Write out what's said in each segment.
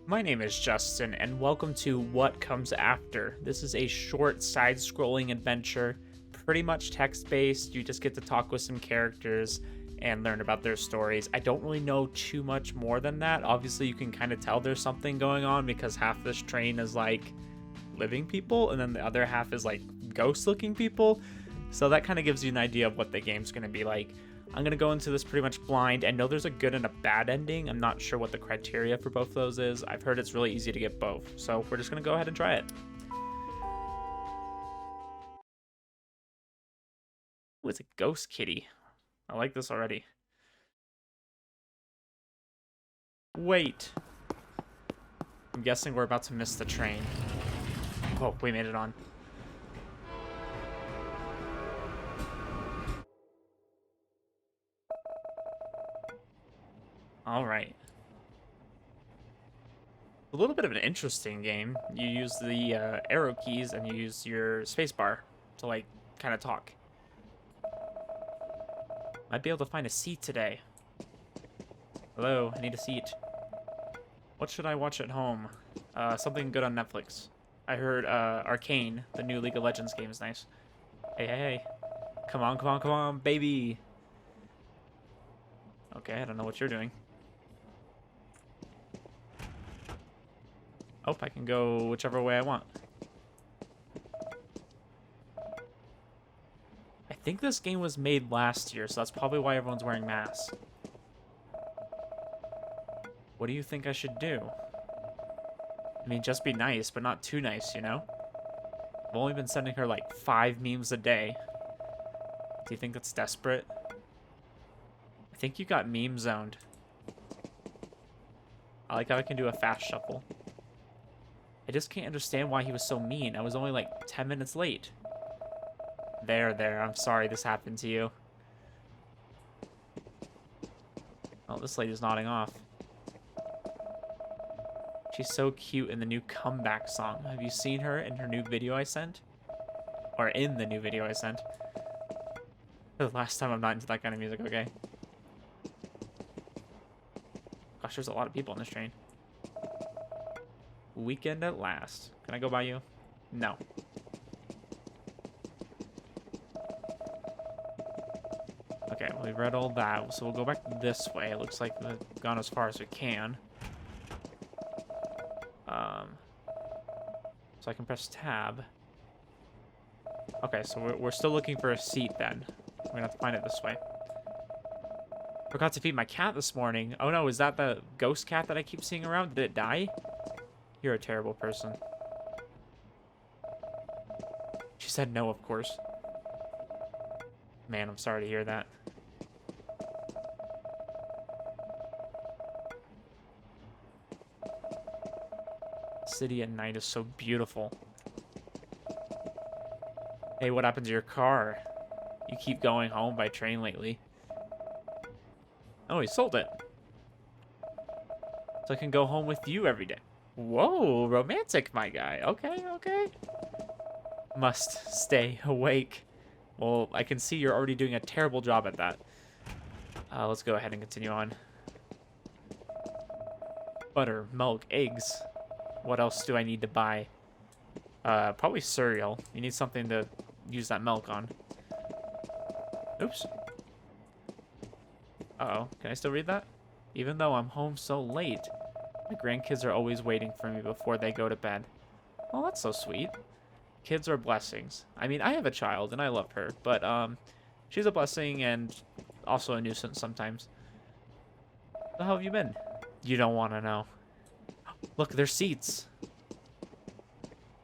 My name is Justin, and welcome to What Comes After. This is a short side-scrolling adventure, pretty much text-based. You just get to talk with some characters and learn about their stories. I don't really know too much more than that. Obviously, you can kind of tell there's something going on because half this train is like living people, and then the other half is like ghost-looking people. So that kind of gives you an idea of what the game's going to be like. I'm going to go into this pretty much blind. I know there's a good and a bad ending. I'm not sure what the criteria for both of those is. I've heard it's really easy to get both. So we're just going to go ahead and try it. Ooh, it's a ghost kitty. I like this already. Wait. I'm guessing we're about to miss the train. Oh, we made it on. All right. A little bit of an interesting game. You use the arrow keys and you use your spacebar to like kind of talk. Might be able to find a seat today. Hello, I need a seat. What should I watch at home? Something good on Netflix. I heard Arcane, the new League of Legends game, is nice. Hey, hey, hey. Come on, come on, come on, baby. Okay, I don't know what you're doing. Oh, I can go whichever way I want. I think this game was made last year, so that's probably why everyone's wearing masks. What do you think I should do? I mean, just be nice, but not too nice, you know? I've only been sending her like 5 memes a day. Do you think that's desperate? I think you got meme zoned. I like how I can do a fast shuffle. I just can't understand why he was so mean. I was only like 10 minutes late. There. I'm sorry this happened to you. Oh, this lady's nodding off. She's so cute in the new comeback song. Have you seen her in her new video I sent? Or in the new video I sent? The last time I'm not into that kind of music, okay? Gosh, there's a lot of people on this train. Weekend at last. Can I go by you? No. Okay, well, we've read all that, so we'll go back this way. It looks like we've gone as far as we can. So I can press tab. Okay, so we're still looking for a seat then. We're gonna have to find it this way. Forgot to feed my cat this morning. Oh no, is that the ghost cat that I keep seeing around? Did it die? You're a terrible person. She said no, of course. Man, I'm sorry to hear that. City at night is so beautiful. Hey, what happened to your car? You keep going home by train lately. Oh, he sold it. So I can go home with you every day. Whoa, romantic, my guy. Okay, okay. Must stay awake. Well, I can see you're already doing a terrible job at that. Let's go ahead and continue on. Butter, milk, eggs. What else do I need to buy? Probably cereal. You need something to use that milk on. Oops. Uh-oh. Can I still read that? Even though I'm home so late, my grandkids are always waiting for me before they go to bed. Oh, that's so sweet. Kids are blessings. I mean, I have a child, and I love her, but, she's a blessing and also a nuisance sometimes. How have you been? You don't want to know. Look, there's seats.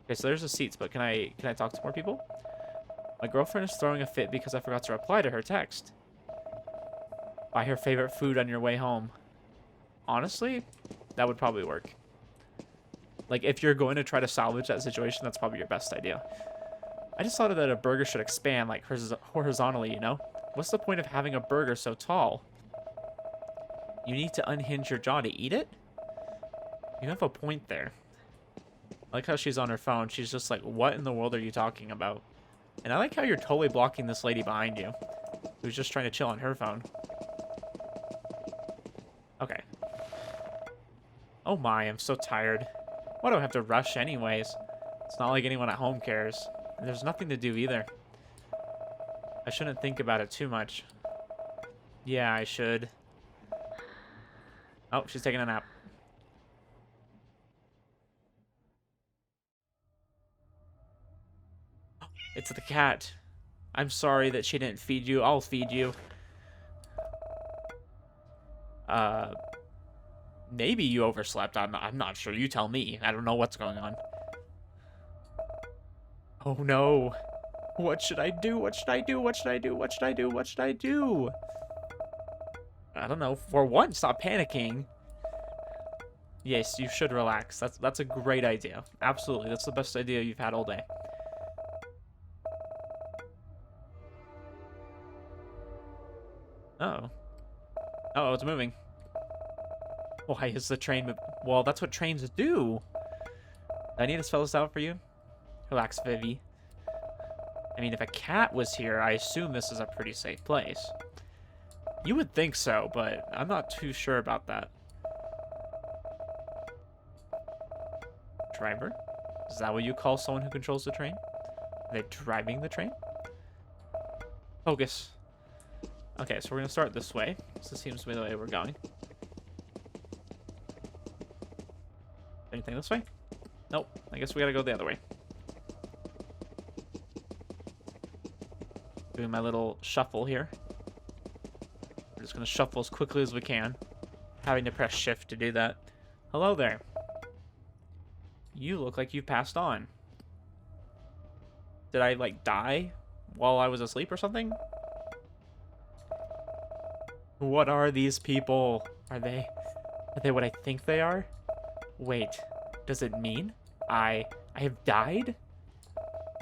Okay, so there's the seats, but can I talk to more people? My girlfriend is throwing a fit because I forgot to reply to her text. Buy her favorite food on your way home. Honestly, that would probably work. Like, if you're going to try to salvage that situation, that's probably your best idea. I just thought that a burger should expand, like, horizontally, you know? What's the point of having a burger so tall? You need to unhinge your jaw to eat it? You have a point there. I like how she's on her phone. She's just like, what in the world are you talking about? And I like how you're totally blocking this lady behind you, who's just trying to chill on her phone. Okay. Oh my, I'm so tired. Why do I have to rush anyways? It's not like anyone at home cares. And there's nothing to do either. I shouldn't think about it too much. Yeah, I should. Oh, she's taking a nap. It's the cat. I'm sorry that she didn't feed you. I'll feed you. Maybe you overslept. I'm not sure. You tell me. I don't know what's going on. Oh no. What should I do? What should I do? What should I do? What should I do? What should I do? I don't know. For one, stop panicking. Yes, you should relax. That's a great idea. Absolutely. That's the best idea you've had all day. Uh-oh. Uh-oh, it's moving. Why is the train moving? Well, that's what trains do. Do I need to spell this out for you? Relax, Vivi. I mean, if a cat was here, I assume this is a pretty safe place. You would think so, but I'm not too sure about that. Driver? Is that what you call someone who controls the train? Are they driving the train? Focus. Okay, so we're going to start this way. This seems to be the way we're going. Anything this way? Nope. I guess we got to go the other way. Doing my little shuffle here. We're just going to shuffle as quickly as we can. Having to press shift to do that. Hello there. You look like you passed on. Did I, like, die while I was asleep or something? What are these people? Are they what I think they are? Wait, does it mean I have died?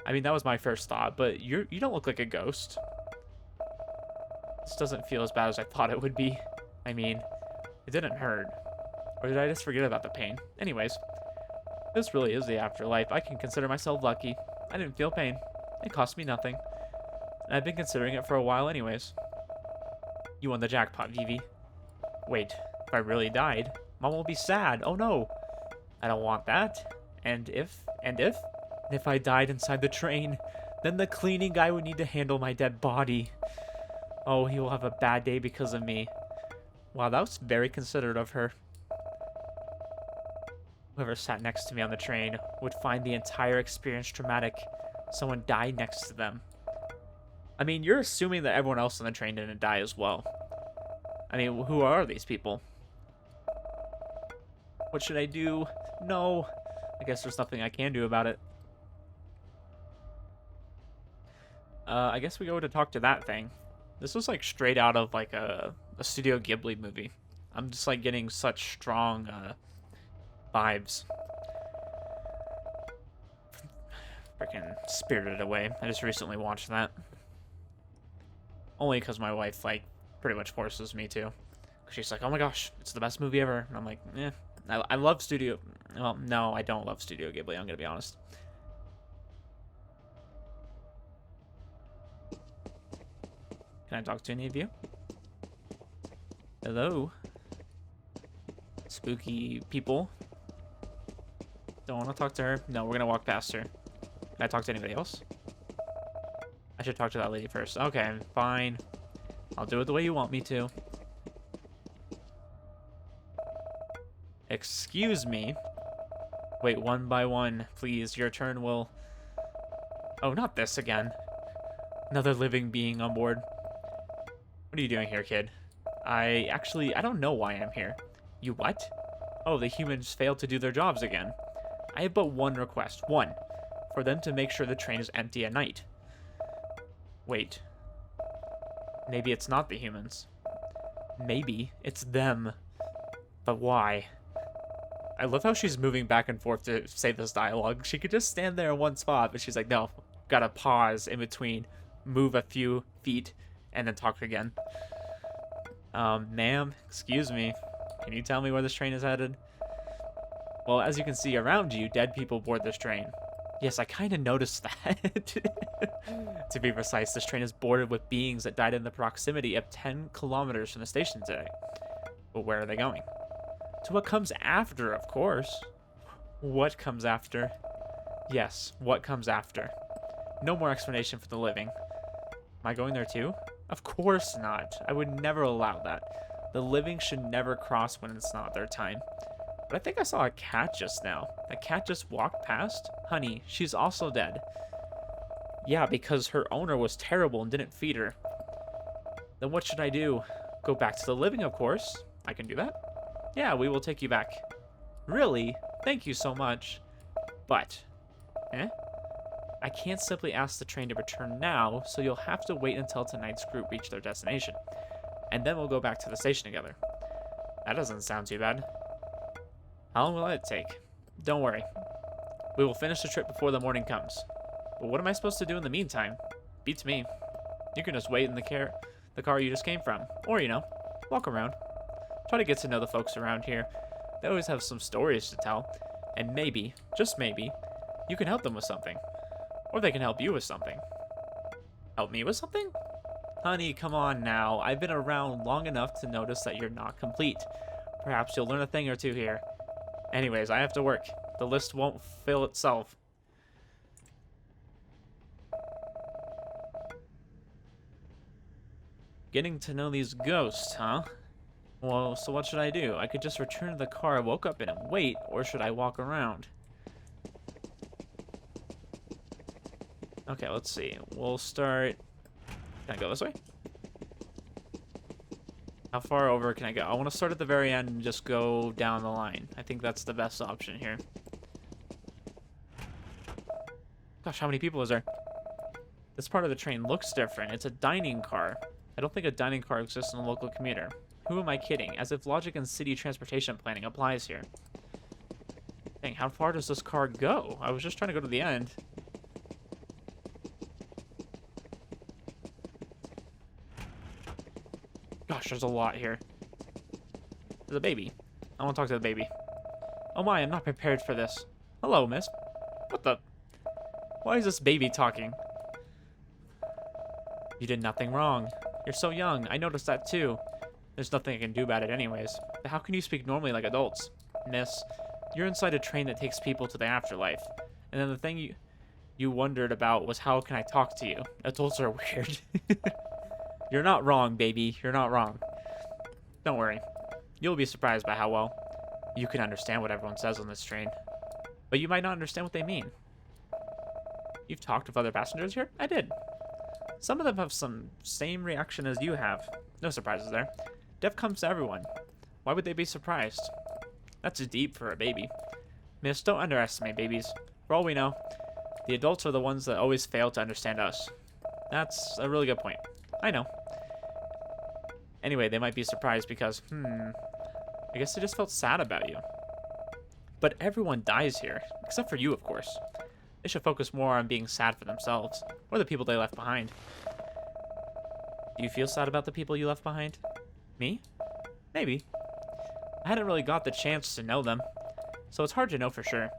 I mean, that was my first thought, but you don't look like a ghost. This doesn't feel as bad as I thought it would be. I mean, it didn't hurt. Or did I just forget about the pain? Anyways, this really is the afterlife. I can consider myself lucky. I didn't feel pain. It cost me nothing. And I've been considering it for a while anyways. You won the jackpot, Vivi. Wait, if I really died, Mom will be sad. Oh no. I don't want that. And if I died inside the train, then the cleaning guy would need to handle my dead body. Oh, he will have a bad day because of me. Wow, that was very considerate of her. Whoever sat next to me on the train would find the entire experience traumatic. Someone died next to them. I mean, you're assuming that everyone else on the train didn't die as well. I mean, who are these people? What should I do? No. I guess there's nothing I can do about it. I guess we go to talk to that thing. This was like straight out of like a Studio Ghibli movie. I'm just like getting such strong vibes. Freaking Spirited Away. I just recently watched that. Only because my wife, like, pretty much forces me to. She's like, oh my gosh, it's the best movie ever. And I'm like, eh. I love Studio... Well, no, I don't love Studio Ghibli, I'm going to be honest. Can I talk to any of you? Hello? Spooky people. Don't want to talk to her. No, we're going to walk past her. Can I talk to anybody else? I should talk to that lady first. Okay, fine. I'll do it the way you want me to. Excuse me. Wait, one by one, please. Your turn will... Oh, not this again. Another living being on board. What are you doing here, kid? I don't know why I'm here. You what? Oh, the humans failed to do their jobs again. I have but one request. One. For them to make sure the train is empty at night. Wait. Maybe it's not the humans. Maybe it's them. But why? I love how she's moving back and forth to say this dialogue. She could just stand there in one spot, but she's like, no, gotta pause in between, move a few feet, and then talk again. Ma'am, excuse me. Can you tell me where this train is headed? Well, as you can see around you, dead people board this train. Yes, I kind of noticed that. To be precise, this train is boarded with beings that died in the proximity of 10 kilometers from the station today. But where are they going? To what comes after, of course. What comes after? Yes, what comes after? No more explanation for the living. Am I going there too? Of course not. I would never allow that. The living should never cross when it's not their time. But I think I saw a cat just now. That cat just walked past? Honey, she's also dead. Yeah, because her owner was terrible and didn't feed her. Then what should I do? Go back to the living, of course. I can do that. Yeah, we will take you back. Really? Thank you so much. But, I can't simply ask the train to return now, so you'll have to wait until tonight's group reach their destination. And then we'll go back to the station together. That doesn't sound too bad. How long will it take? Don't worry. We will finish the trip before the morning comes. But what am I supposed to do in the meantime? Beats me. You can just wait in the car you just came from. Or, walk around. Try to get to know the folks around here. They always have some stories to tell. And maybe, just maybe, you can help them with something. Or they can help you with something. Help me with something? Honey, come on now. I've been around long enough to notice that you're not complete. Perhaps you'll learn a thing or two here. Anyways, I have to work. The list won't fill itself. Getting to know these ghosts, huh? Well, so what should I do? I could just return to the car I woke up in and wait, or should I walk around? Okay, let's see. We'll start... Can I go this way? How far over can I go? I want to start at the very end and just go down the line. I think that's the best option here. Gosh, how many people is there? This part of the train looks different. It's a dining car. I don't think a dining car exists in a local commuter. Who am I kidding? As if logic and city transportation planning applies here. Dang, how far does this car go? I was just trying to go to the end. Gosh, there's a lot here. There's a baby. I want to talk to the baby. Oh my, I'm not prepared for this. Hello, miss. What the? Why is this baby talking? You did nothing wrong. You're so young. I noticed that too. There's nothing I can do about it anyways. But how can you speak normally like adults? Miss, you're inside a train that takes people to the afterlife. And then the thing you wondered about was how can I talk to you? Adults are weird. You're not wrong, baby. You're not wrong. Don't worry. You'll be surprised by how well you can understand what everyone says on this train. But you might not understand what they mean. You've talked with other passengers here? I did. Some of them have some same reaction as you have. No surprises there. Death comes to everyone. Why would they be surprised? That's deep for a baby. Miss, don't underestimate babies. For all we know, the adults are the ones that always fail to understand us. That's a really good point. I know. Anyway, they might be surprised because, I guess they just felt sad about you. But everyone dies here, except for you, of course. They should focus more on being sad for themselves, or the people they left behind. Do you feel sad about the people you left behind? Me? Maybe. I hadn't really got the chance to know them, so it's hard to know for sure.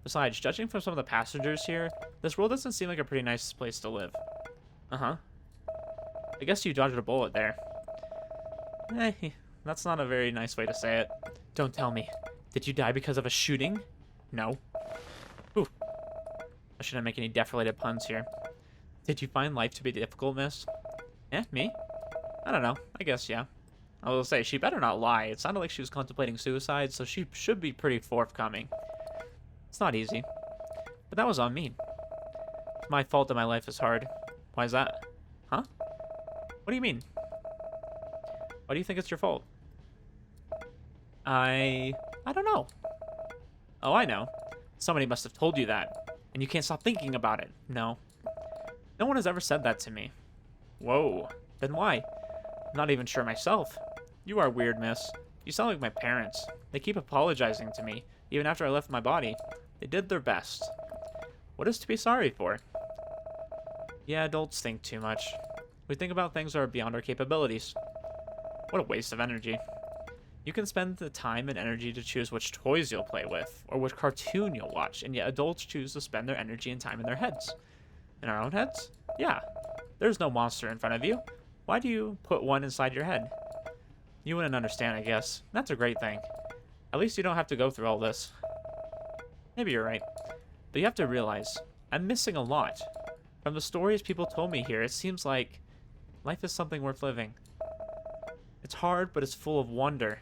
Besides, judging from some of the passengers here, this world doesn't seem like a pretty nice place to live. Uh-huh. I guess you dodged a bullet there. That's not a very nice way to say it. Don't tell me. Did you die because of a shooting? No. Ooh. I shouldn't make any death-related puns here. Did you find life to be difficult, miss? Me? I don't know. I guess, yeah. I will say, she better not lie. It sounded like she was contemplating suicide, so she should be pretty forthcoming. It's not easy. But that was on me. It's my fault that my life is hard. Why is that? Huh? What do you mean? Why do you think it's your fault? I don't know. Oh, I know. Somebody must have told you that. And you can't stop thinking about it. No. No one has ever said that to me. Whoa. Then why? I'm not even sure myself. You are weird, miss. You sound like my parents. They keep apologizing to me, even after I left my body. They did their best. What is to be sorry for? Yeah, adults think too much. We think about things that are beyond our capabilities. What a waste of energy. You can spend the time and energy to choose which toys you'll play with, or which cartoon you'll watch, and yet adults choose to spend their energy and time in their heads. In our own heads? Yeah. There's no monster in front of you. Why do you put one inside your head? You wouldn't understand, I guess. That's a great thing. At least you don't have to go through all this. Maybe you're right. But you have to realize, I'm missing a lot. From the stories people told me here, it seems like life is something worth living. It's hard, but it's full of wonder.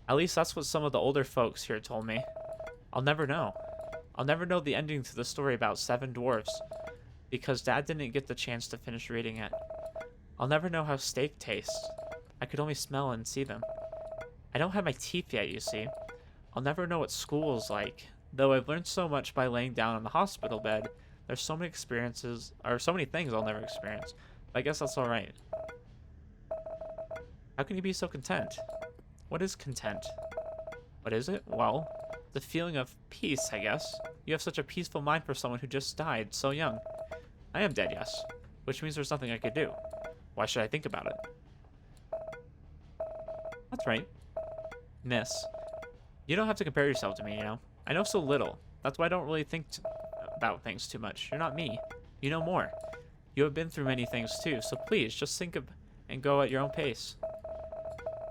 At least that's what some of the older folks here told me. I'll never know. I'll never know the ending to the story about 7 dwarfs, because Dad didn't get the chance to finish reading it. I'll never know how steak tastes. I could only smell and see them. I don't have my teeth yet, you see. I'll never know what school is like. Though I've learned so much by laying down on the hospital bed, there's so many experiences, or so many things I'll never experience. But I guess that's alright. How can you be so content? What is content? What is it? Well, the feeling of peace, I guess. You have such a peaceful mind for someone who just died so young. I am dead, yes. Which means there's nothing I could do. Why should I think about it? That's right. Miss. You don't have to compare yourself to me, you know? I know so little. That's why I don't really think about things too much. You're not me. You know more. You have been through many things too, so please, just think of and go at your own pace.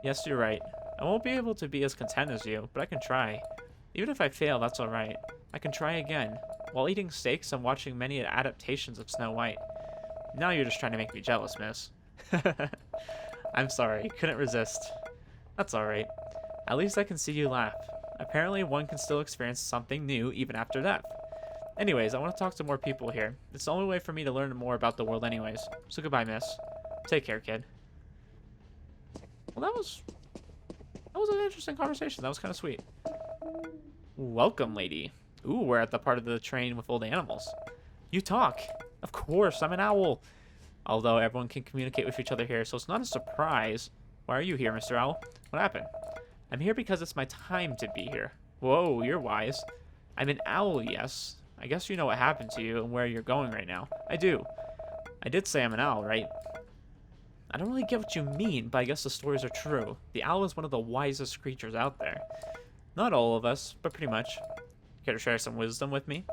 Yes, you're right. I won't be able to be as content as you, but I can try. Even if I fail, that's alright. I can try again. While eating steaks and watching many adaptations of Snow White. Now you're just trying to make me jealous, miss. I'm sorry, couldn't resist. That's alright. At least I can see you laugh. Apparently one can still experience something new even after death. Anyways, I want to talk to more people here. It's the only way for me to learn more about the world anyways. So goodbye, miss. Take care, kid. Well, that was an interesting conversation. That was kind of sweet. Welcome, lady. Ooh, we're at the part of the train with old animals. You talk. Of course, I'm an owl. Although everyone can communicate with each other here, so it's not a surprise. Why are you here, Mr. Owl? What happened? I'm here because it's my time to be here. Whoa, you're wise. I'm an owl, yes. I guess you know what happened to you and where you're going right now. I do. I did say I'm an owl, right? I don't really get what you mean, but I guess the stories are true. The owl is one of the wisest creatures out there. Not all of us, but pretty much. Care to share some wisdom with me?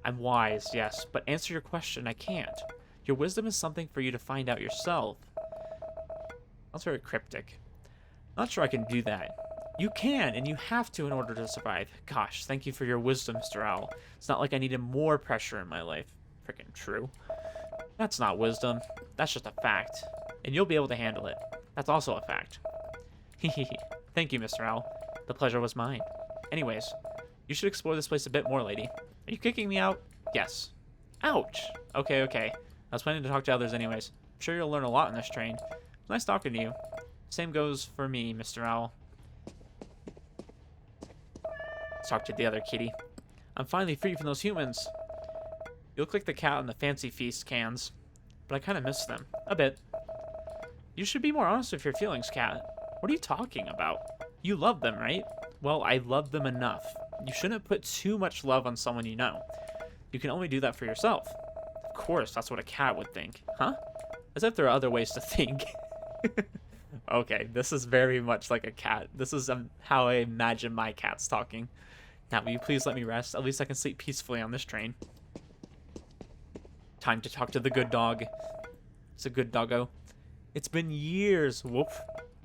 I'm wise, yes, but answer your question, I can't. Your wisdom is something for you to find out yourself. That's very cryptic. Not sure I can do that. You can, and you have to in order to survive. Gosh, thank you for your wisdom, Mr. Owl. It's not like I needed more pressure in my life. Freaking true. That's not wisdom. That's just a fact. And you'll be able to handle it. That's also a fact. Hehehe. Thank you, Mr. Owl. The pleasure was mine. Anyways, you should explore this place a bit more, lady. Are you kicking me out? Yes. Ouch. Okay, okay. I was planning to talk to others anyways. I'm sure you'll learn a lot on this train. Nice talking to you. Same goes for me, Mr. Owl. Let's talk to the other kitty. I'm finally free from those humans. You look like the cat on the Fancy Feast cans, but I kind of miss them. A bit. You should be more honest with your feelings, cat. What are you talking about? You love them, right? Well, I love them enough. You shouldn't put too much love on someone you know. You can only do that for yourself. Of course, that's what a cat would think. Huh? As if there are other ways to think. Okay, this is very much like a cat. This is how I imagine my cats talking. Now, will you please let me rest? At least I can sleep peacefully on this train. Time to talk to the good dog. It's a good doggo. It's been years. Woof.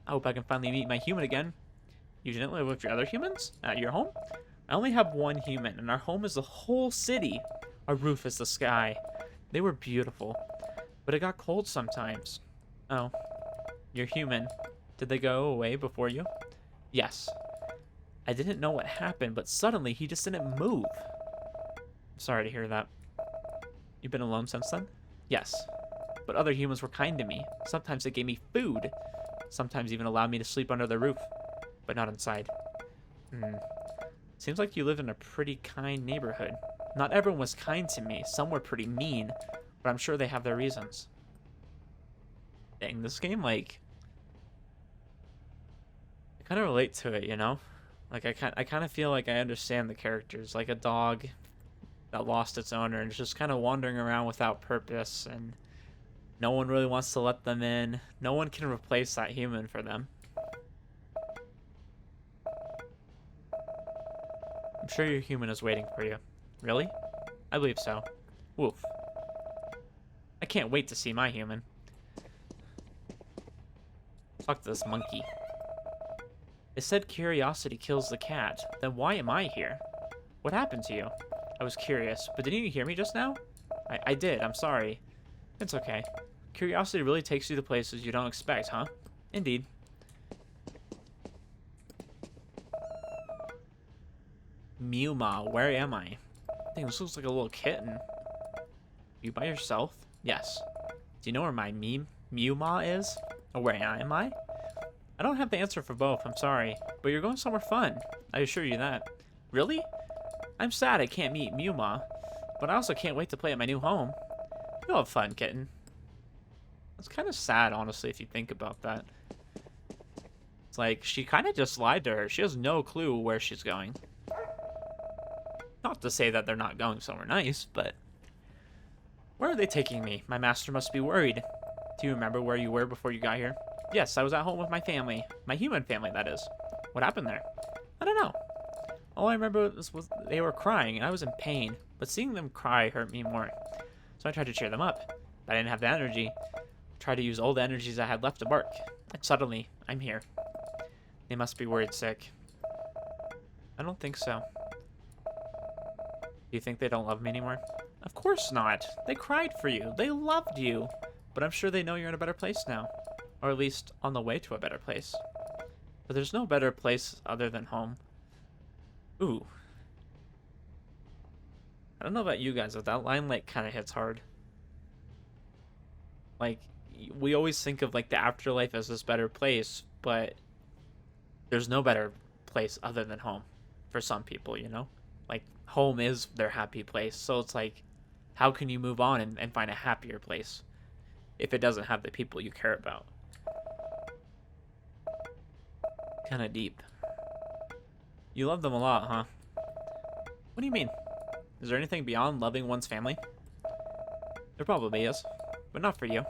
I hope I can finally meet my human again. You didn't live with your other humans at your home? I only have one human, and our home is the whole city. Our roof is the sky. They were beautiful, but it got cold sometimes. Oh. You're human. Did they go away before you? Yes. I didn't know what happened, but suddenly he just didn't move. Sorry to hear that. You've been alone since then? Yes. But other humans were kind to me. Sometimes they gave me food. Sometimes even allowed me to sleep under their roof. But not inside. Seems like you live in a pretty kind neighborhood. Not everyone was kind to me. Some were pretty mean. But I'm sure they have their reasons. Dang, this game, like, I kind of relate to it, you know? Like, I kind of feel like I understand the characters. Like a dog that lost its owner and is just kind of wandering around without purpose, and no one really wants to let them in. No one can replace that human for them. I'm sure your human is waiting for you. Really? I believe so. Woof. I can't wait to see my human. Talk to this monkey. It said curiosity kills the cat. Then why am I here? What happened to you? I was curious, but didn't you hear me just now? I did, I'm sorry. It's okay. Curiosity really takes you to places you don't expect, huh? Indeed. Mew-ma, where am I? Dang, this looks like a little kitten. You by yourself? Yes. Do you know where my Mew-ma is? Or where am I? I don't have the answer for both, I'm sorry. But you're going somewhere fun. I assure you that. Really? I'm sad I can't meet Mew-ma. But I also can't wait to play at my new home. You'll have fun, kitten. It's kind of sad, honestly, if you think about that. It's like, she kind of just lied to her. She has no clue where she's going. Not to say that they're not going somewhere nice, but... Where are they taking me? My master must be worried. Do you remember where you were before you got here? Yes, I was at home with my family. My human family, that is. What happened there? I don't know. All I remember was they were crying, and I was in pain. But seeing them cry hurt me more. So I tried to cheer them up. But I didn't have the energy. I tried to use all the energies I had left to bark. And suddenly, I'm here. They must be worried sick. I don't think so. Do you think they don't love me anymore? Of course not. They cried for you. They loved you. But I'm sure they know you're in a better place now. Or at least on the way to a better place. But there's no better place other than home. Ooh. I don't know about you guys, but that line, like, kind of hits hard. Like, we always think of, like, the afterlife as this better place, but there's no better place other than home for some people, you know? Like, home is their happy place, so it's like, how can you move on and find a happier place if it doesn't have the people you care about? Kind of deep. You love them a lot, huh? What do you mean? Is there anything beyond loving one's family? There probably is, but not for you.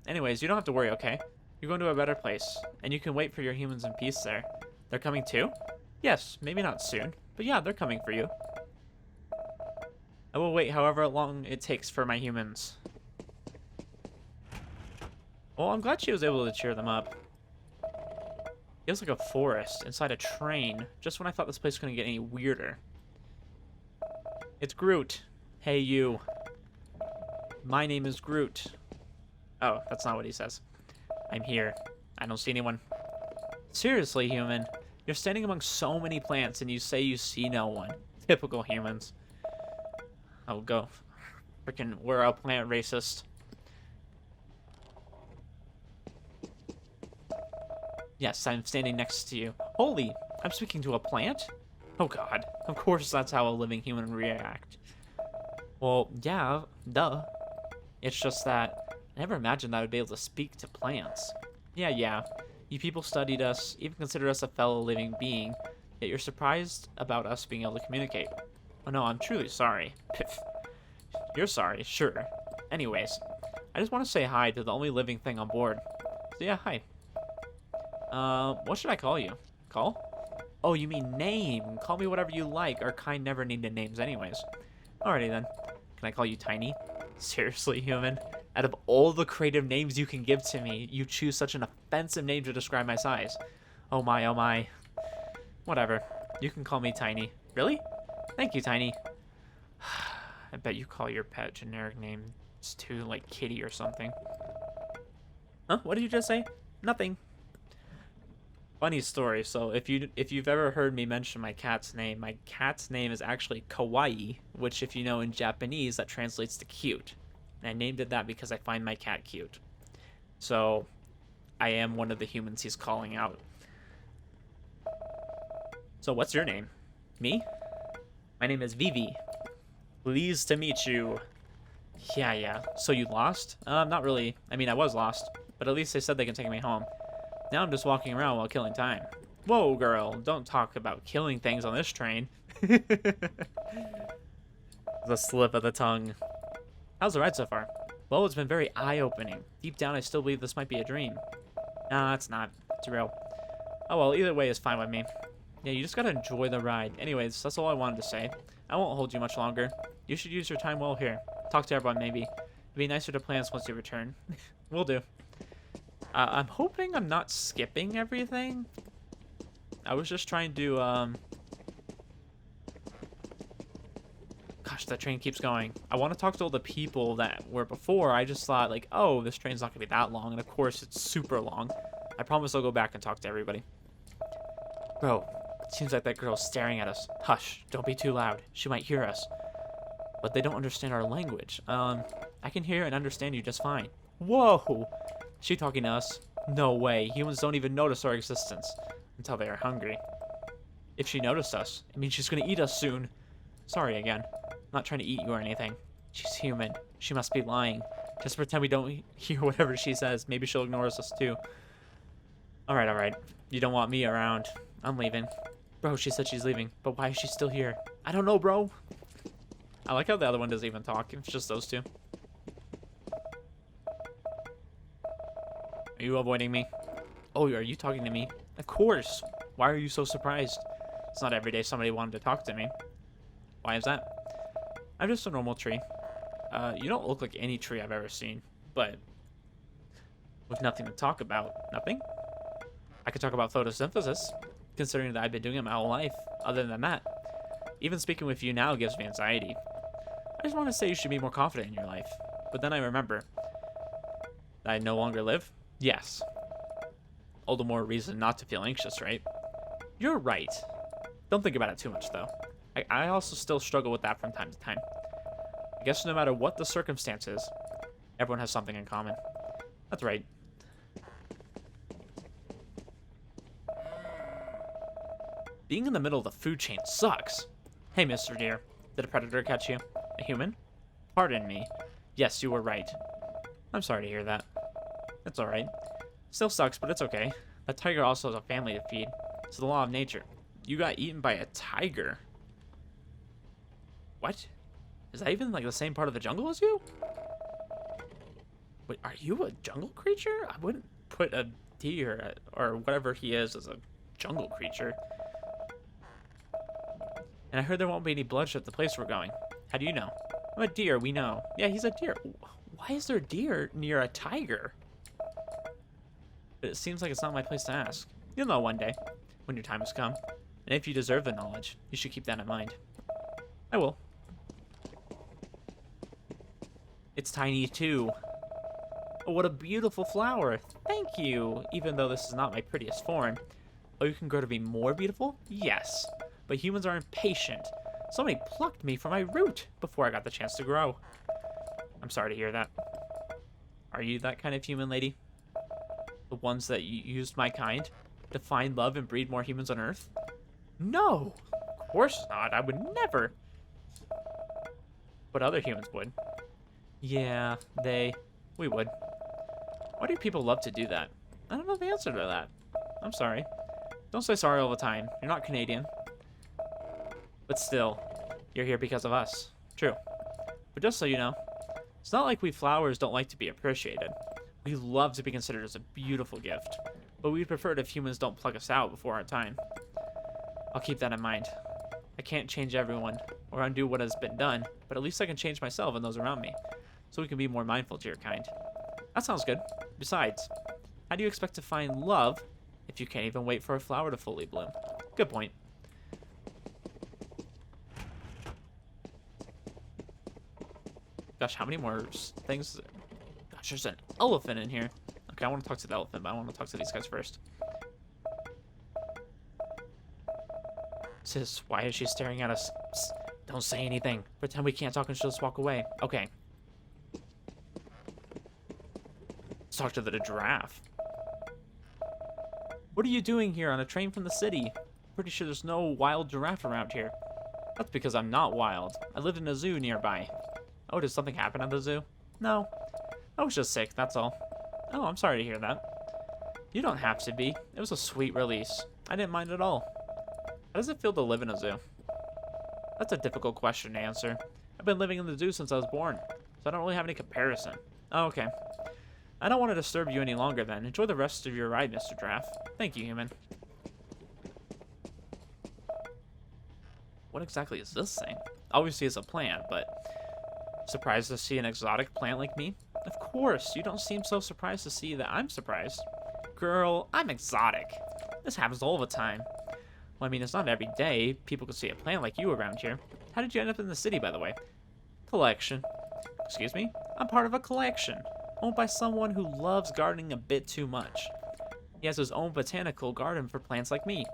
Anyways, you don't have to worry, okay? You're going to a better place, and you can wait for your humans in peace there. They're coming too? Yes, maybe not soon, but yeah, they're coming for you. I will wait however long it takes for my humans. Well, I'm glad she was able to cheer them up. It feels like a forest inside a train, just when I thought this place couldn't get any weirder. It's Groot. Hey, you. My name is Groot. Oh, that's not what he says. I'm here. I don't see anyone. Seriously, human. You're standing among so many plants and you say you see no one. Typical humans. Oh, go. Freaking, we're a plant racist. Yes, I'm standing next to you. Holy, I'm speaking to a plant? Oh god, of course that's how a living human would react. Well, yeah, duh. It's just that I never imagined that I would be able to speak to plants. Yeah. You people studied us, even considered us a fellow living being, yet you're surprised about us being able to communicate. Oh no, I'm truly sorry. Piff. You're sorry, sure. Anyways, I just want to say hi to the only living thing on board. So yeah, hi. What should I call you? Call? Oh, you mean name. Call me whatever you like. Our kind never needed names anyways. Alrighty then. Can I call you Tiny? Seriously, human? Out of all the creative names you can give to me, you choose such an offensive name to describe my size. Oh my, oh my. Whatever. You can call me Tiny. Really? Thank you, Tiny. I bet you call your pet generic names too, like Kitty or something. Huh? What did you just say? Nothing. Funny story. So if you've ever heard me mention my cat's name is actually Kawaii, which if you know in Japanese that translates to cute. And I named it that because I find my cat cute. So I am one of the humans he's calling out. So what's your name? Me? My name is Vivi. Pleased to meet you. Yeah. So you lost? Not really. I mean, I was lost, but at least they said they can take me home. Now I'm just walking around while killing time. Whoa, girl, don't talk about killing things on this train. The slip of the tongue. How's the ride so far? Well, it's been very eye-opening. Deep down, I still believe this might be a dream. Nah, it's not. It's real. Oh well, either way is fine with me. Yeah, you just gotta enjoy the ride. Anyways, that's all I wanted to say. I won't hold you much longer. You should use your time well here. Talk to everyone, maybe. It'd be nicer to plans once you return. Will do. I'm hoping I'm not skipping everything. I was just trying to, Gosh, that train keeps going. I want to talk to all the people that were before. I just thought, like, oh, this train's not going to be that long. And, of course, it's super long. I promise I'll go back and talk to everybody. Bro, it seems like that girl's staring at us. Hush, don't be too loud. She might hear us. But they don't understand our language. I can hear and understand you just fine. Whoa! Is she talking to us? No way. Humans don't even notice our existence until they are hungry. If she noticed us, it means she's going to eat us soon. Sorry again. I'm not trying to eat you or anything. She's human. She must be lying. Just pretend we don't hear whatever she says. Maybe she'll ignore us too. Alright, alright. You don't want me around. I'm leaving. Bro, she said she's leaving. But why is she still here? I don't know, bro. I like how the other one doesn't even talk. It's just those two. Are you avoiding me? Oh, are you talking to me? Of course. Why are you so surprised? It's not every day somebody wanted to talk to me. Why is that? I'm just a normal tree. You don't look like any tree I've ever seen, but with nothing to talk about. Nothing? I could talk about photosynthesis, considering that I've been doing it my whole life. Other than that, even speaking with you now gives me anxiety. I just want to say you should be more confident in your life. But then I remember that I no longer live. Yes. All the more reason not to feel anxious, right? You're right. Don't think about it too much, though. I also still struggle with that from time to time. I guess no matter what the circumstances, everyone has something in common. That's right. Being in the middle of the food chain sucks. Hey, Mr. Deer. Did a predator catch you? A human? Pardon me. Yes, you were right. I'm sorry to hear that. It's alright. Still sucks, but it's okay. That tiger also has a family to feed. It's the law of nature. You got eaten by a tiger. What? Is that even like the same part of the jungle as you? Wait, are you a jungle creature? I wouldn't put a deer or whatever he is as a jungle creature. And I heard there won't be any bloodshed at the place we're going. How do you know? I'm a deer, we know. Yeah, he's a deer. Why is there a deer near a tiger? But it seems like it's not my place to ask. You'll know one day, when your time has come. And if you deserve the knowledge, you should keep that in mind. I will. It's tiny too. Oh, what a beautiful flower. Thank you. Even though this is not my prettiest form. Oh, you can grow to be more beautiful? Yes. But humans are impatient. Somebody plucked me from my root before I got the chance to grow. I'm sorry to hear that. Are you that kind of human, lady? The ones that used my kind to find love and breed more humans on Earth? No! Of course not. I would never. But other humans would. Yeah, we would. Why do people love to do that? I don't know the answer to that. I'm sorry. Don't say sorry all the time. You're not Canadian. But still, you're here because of us. True. But just so you know, it's not like we flowers don't like to be appreciated. We love to be considered as a beautiful gift. But we'd prefer it if humans don't pluck us out before our time. I'll keep that in mind. I can't change everyone or undo what has been done, but at least I can change myself and those around me, so we can be more mindful to your kind. That sounds good. Besides, how do you expect to find love if you can't even wait for a flower to fully bloom? Good point. Gosh, how many more things? Gosh, there's an elephant in here. Okay, I want to talk to the elephant, but I want to talk to these guys first. Sis, why is she staring at us? Psst, don't say anything. Pretend we can't talk and she'll just walk away. Okay. Let's talk to the giraffe. What are you doing here on a train from the city? Pretty sure there's no wild giraffe around here. That's because I'm not wild. I lived in a zoo nearby. Oh, did something happen at the zoo? No. I was just sick, that's all. Oh, I'm sorry to hear that. You don't have to be. It was a sweet release. I didn't mind at all. How does it feel to live in a zoo? That's a difficult question to answer. I've been living in the zoo since I was born, so I don't really have any comparison. Oh, okay. I don't want to disturb you any longer then. Enjoy the rest of your ride, Mr. Giraffe. Thank you, human. What exactly is this thing? Obviously it's a plant, but... Surprised to see an exotic plant like me? Of course, you don't seem so surprised to see that I'm surprised. Girl, I'm exotic. This happens all the time. Well, I mean, it's not every day people can see a plant like you around here. How did you end up in the city, by the way? Collection. Excuse me? I'm part of a collection, owned by someone who loves gardening a bit too much. He has his own botanical garden for plants like me.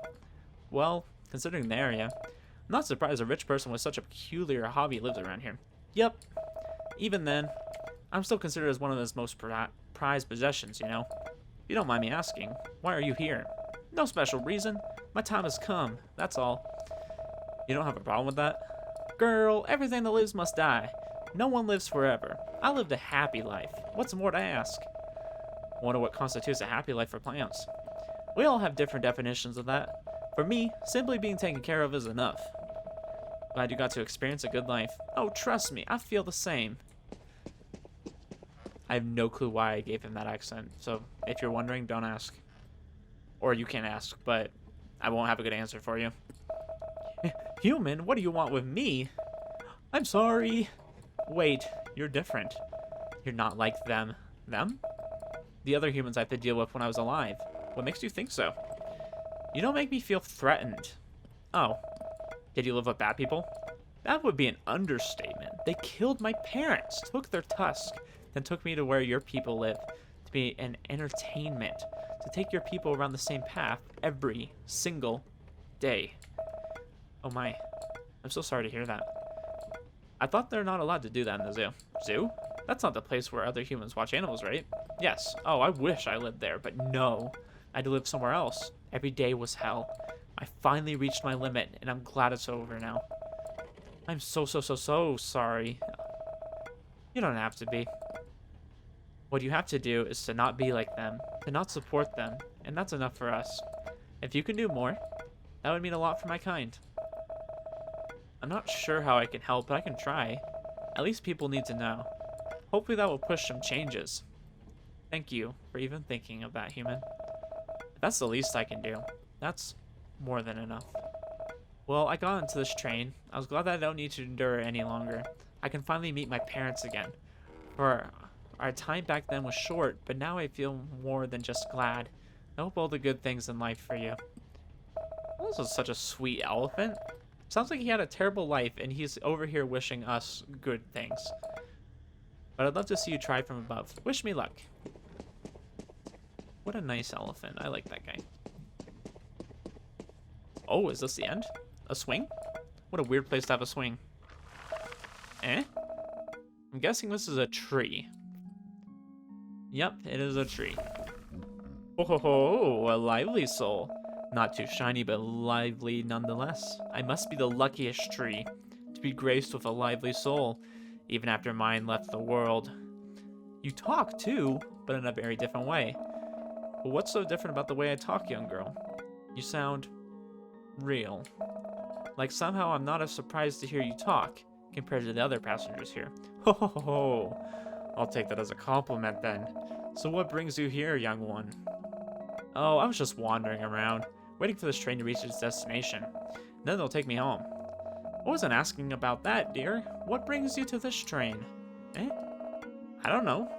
Well, considering the area, I'm not surprised a rich person with such a peculiar hobby lives around here. Yep. Even then, I'm still considered as one of his most prized possessions, you know? If you don't mind me asking, why are you here? No special reason. My time has come, that's all. You don't have a problem with that? Girl, everything that lives must die. No one lives forever. I lived a happy life. What's more to ask? Wonder what constitutes a happy life for plants. We all have different definitions of that. For me, simply being taken care of is enough. Glad you got to experience a good life. Oh, trust me, I feel the same. I have no clue why I gave him that accent, so if you're wondering, don't ask. Or you can ask, but I won't have a good answer for you. Human, what do you want with me? I'm sorry. Wait, you're different. You're not like them. Them? The other humans I had to deal with when I was alive. What makes you think so? You don't make me feel threatened. Oh. Did you live with bad people? That would be an understatement. They killed my parents, took their tusk, then took me to where your people live to be an entertainment, to take your people around the same path every single day. Oh my. I'm so sorry to hear that. I thought they're not allowed to do that in the zoo. Zoo? That's not the place where other humans watch animals, right? Yes. Oh, I wish I lived there, but no. I had to live somewhere else. Every day was hell. I finally reached my limit, and I'm glad it's over now. I'm so sorry. You don't have to be. What you have to do is to not be like them, to not support them, and that's enough for us. If you can do more, that would mean a lot for my kind. I'm not sure how I can help, but I can try. At least people need to know. Hopefully that will push some changes. Thank you for even thinking of that, human. If that's the least I can do, that's more than enough. Well, I got into this train. I was glad that I don't need to endure it any longer. I can finally meet my parents again. For our time back then was short, but now I feel more than just glad. I hope all the good things in life for you. This is such a sweet elephant. Sounds like he had a terrible life, and he's over here wishing us good things. But I'd love to see you try from above. Wish me luck. What a nice elephant. I like that guy. Oh, is this the end? A swing? What a weird place to have a swing. Eh? I'm guessing this is a tree. Yep, it is a tree. Oh ho ho, a lively soul. Not too shiny, but lively nonetheless. I must be the luckiest tree to be graced with a lively soul, even after mine left the world. You talk too, but in a very different way. But what's so different about the way I talk, young girl? You sound real. Like somehow I'm not as surprised to hear you talk compared to the other passengers here. Ho ho ho ho. I'll take that as a compliment then. So what brings you here, young one? Oh, I was just wandering around, waiting for this train to reach its destination. Then they'll take me home. I wasn't asking about that, dear. What brings you to this train? Eh? I don't know.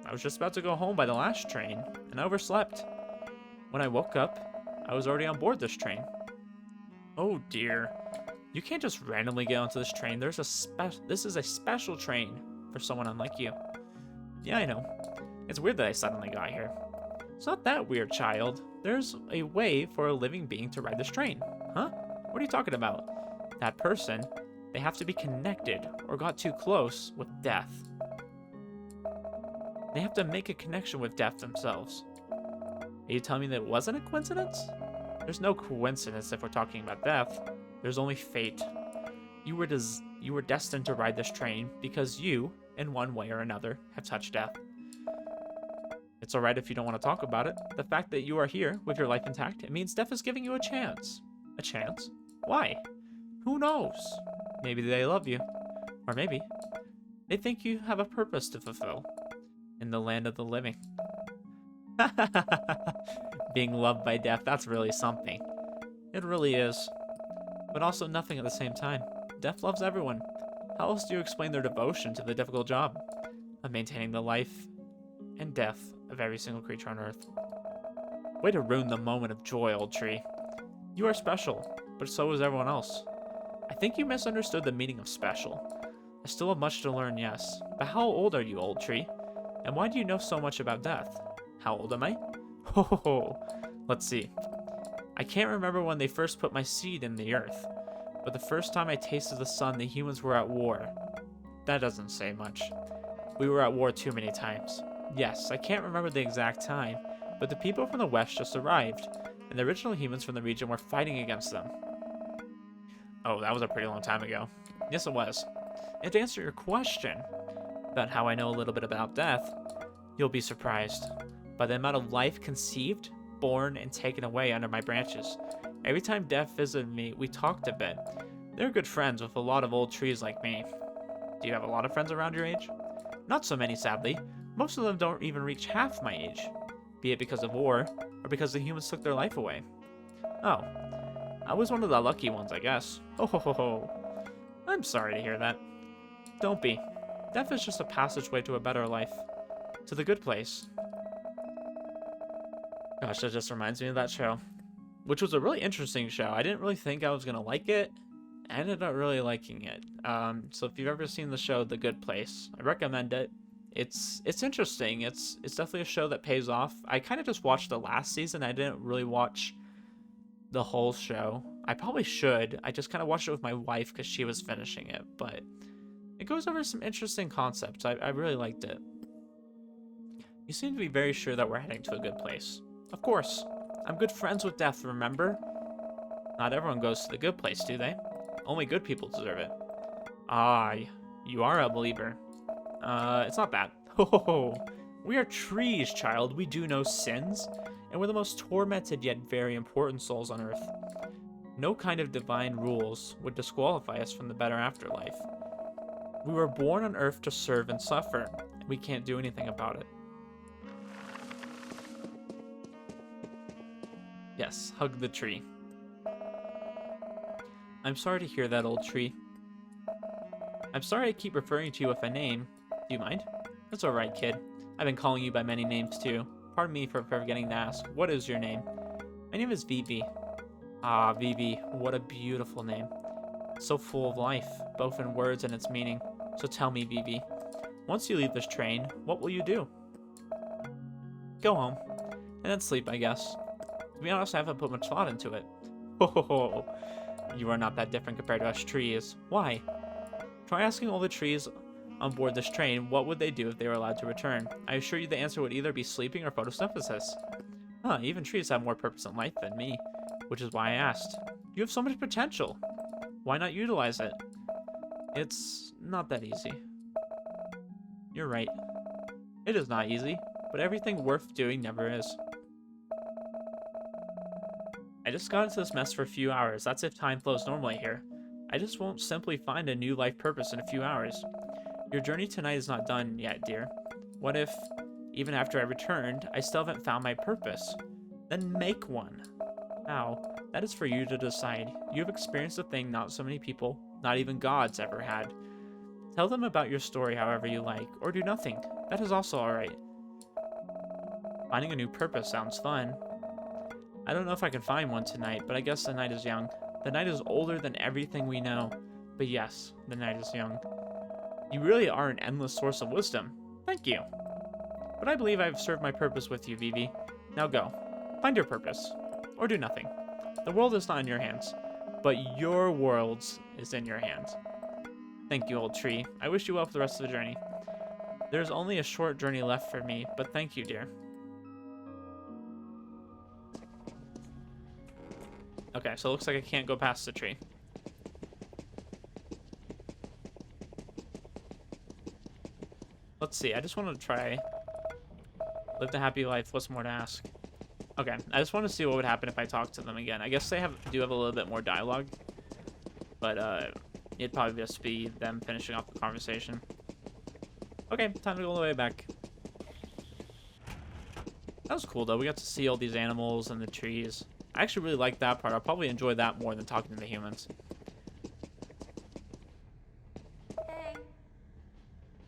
I was just about to go home by the last train, and I overslept. When I woke up, I was already on board this train. Oh dear. You can't just randomly get onto this train. This is a special train for someone unlike you. Yeah, I know. It's weird that I suddenly got here. It's not that weird, child. There's a way for a living being to ride this train. Huh? What are you talking about? That person, they have to be connected or got too close with death. They have to make a connection with death themselves. Are you telling me that it wasn't a coincidence? There's no coincidence if we're talking about death. There's only fate. You were destined to ride this train because you, in one way or another, have touched death. It's alright if you don't want to talk about it. The fact that you are here with your life intact, it means death is giving you a chance. A chance? Why? Who knows? Maybe they love you. Or maybe they think you have a purpose to fulfill in the land of the living. Being loved by death, that's really something. It really is. But also nothing at the same time. Death loves everyone. How else do you explain their devotion to the difficult job of maintaining the life and death of every single creature on Earth? Way to ruin the moment of joy, old tree. You are special, but so is everyone else. I think you misunderstood the meaning of special. I still have much to learn, yes. But how old are you, old tree? And why do you know so much about death? How old am I? Ho ho ho. Let's see. I can't remember when they first put my seed in the earth, but the first time I tasted the sun, the humans were at war. That doesn't say much. We were at war too many times. Yes, I can't remember the exact time, but the people from the west just arrived, and the original humans from the region were fighting against them. Oh, that was a pretty long time ago. Yes, it was. And to answer your question about how I know a little bit about death, you'll be surprised by the amount of life conceived, born, and taken away under my branches. Every time death visited me, we talked a bit. They're good friends with a lot of old trees like me. Do you have a lot of friends around your age? Not so many, sadly. Most of them don't even reach half my age, be it because of war, or because the humans took their life away. Oh, I was one of the lucky ones, I guess. Oh ho ho ho. I'm sorry to hear that. Don't be. Death is just a passageway to a better life. To the good place. Gosh, that just reminds me of that show. Which was a really interesting show. I didn't really think I was going to like it. I ended up really liking it. So if you've ever seen the show The Good Place, I recommend it. It's interesting. It's definitely a show that pays off. I kind of just watched the last season. I didn't really watch the whole show. I probably should. I just kind of watched it with my wife because she was finishing it. But it goes over some interesting concepts. I really liked it. You seem to be very sure that we're heading to a good place. Of course. I'm good friends with death, remember? Not everyone goes to the good place, do they? Only good people deserve it. Ah, you are a believer. It's not that. Ho. We are trees, child. We do no sins. And we're the most tormented yet very important souls on earth. No kind of divine rules would disqualify us from the better afterlife. We were born on earth to serve and suffer, and we can't do anything about it. Yes, hug the tree. I'm sorry to hear that, old tree. I'm sorry I keep referring to you with a name. Do you mind? That's alright, kid. I've been calling you by many names, too. Pardon me for forgetting to ask. What is your name? My name is Vivi. Ah, Vivi. What a beautiful name. So full of life, both in words and its meaning. So tell me, Vivi, once you leave this train, what will you do? Go home. And then sleep, I guess. To be honest, I haven't put much thought into it. Ho. You are not that different compared to us trees. Why? Try asking all the trees on board this train what would they do if they were allowed to return. I assure you the answer would either be sleeping or photosynthesis. Even trees have more purpose in life than me, which is why I asked. You have so much potential. Why not utilize it? It's not that easy. You're right. It is not easy, but everything worth doing never is. I just got into this mess for a few hours. That's if time flows normally here. I just won't simply find a new life purpose in a few hours. Your journey tonight is not done yet, dear. What if, even after I returned, I still haven't found my purpose? Then make one. Now, that is for you to decide. You have experienced a thing not so many people, not even gods, ever had. Tell them about your story however you like, or do nothing. That is also alright. Finding a new purpose sounds fun. I don't know if I can find one tonight, but I guess the night is young. The night is older than everything we know. But yes, the night is young. You really are an endless source of wisdom. Thank you. But I believe I've served my purpose with you, Vivi. Now go. Find your purpose. Or do nothing. The world is not in your hands, but your world is in your hands. Thank you, old tree. I wish you well for the rest of the journey. There's only a short journey left for me, but thank you, dear. Okay, so it looks like I can't go past the tree. Let's see, I just want to try. Live the happy life, what's more to ask? Okay, I just want to see what would happen if I talk to them again. I guess they do have a little bit more dialogue. But, it'd probably just be them finishing off the conversation. Okay, time to go all the way back. That was cool, though. We got to see all these animals and the trees. I actually really like that part. I'll probably enjoy that more than talking to the humans. Hey.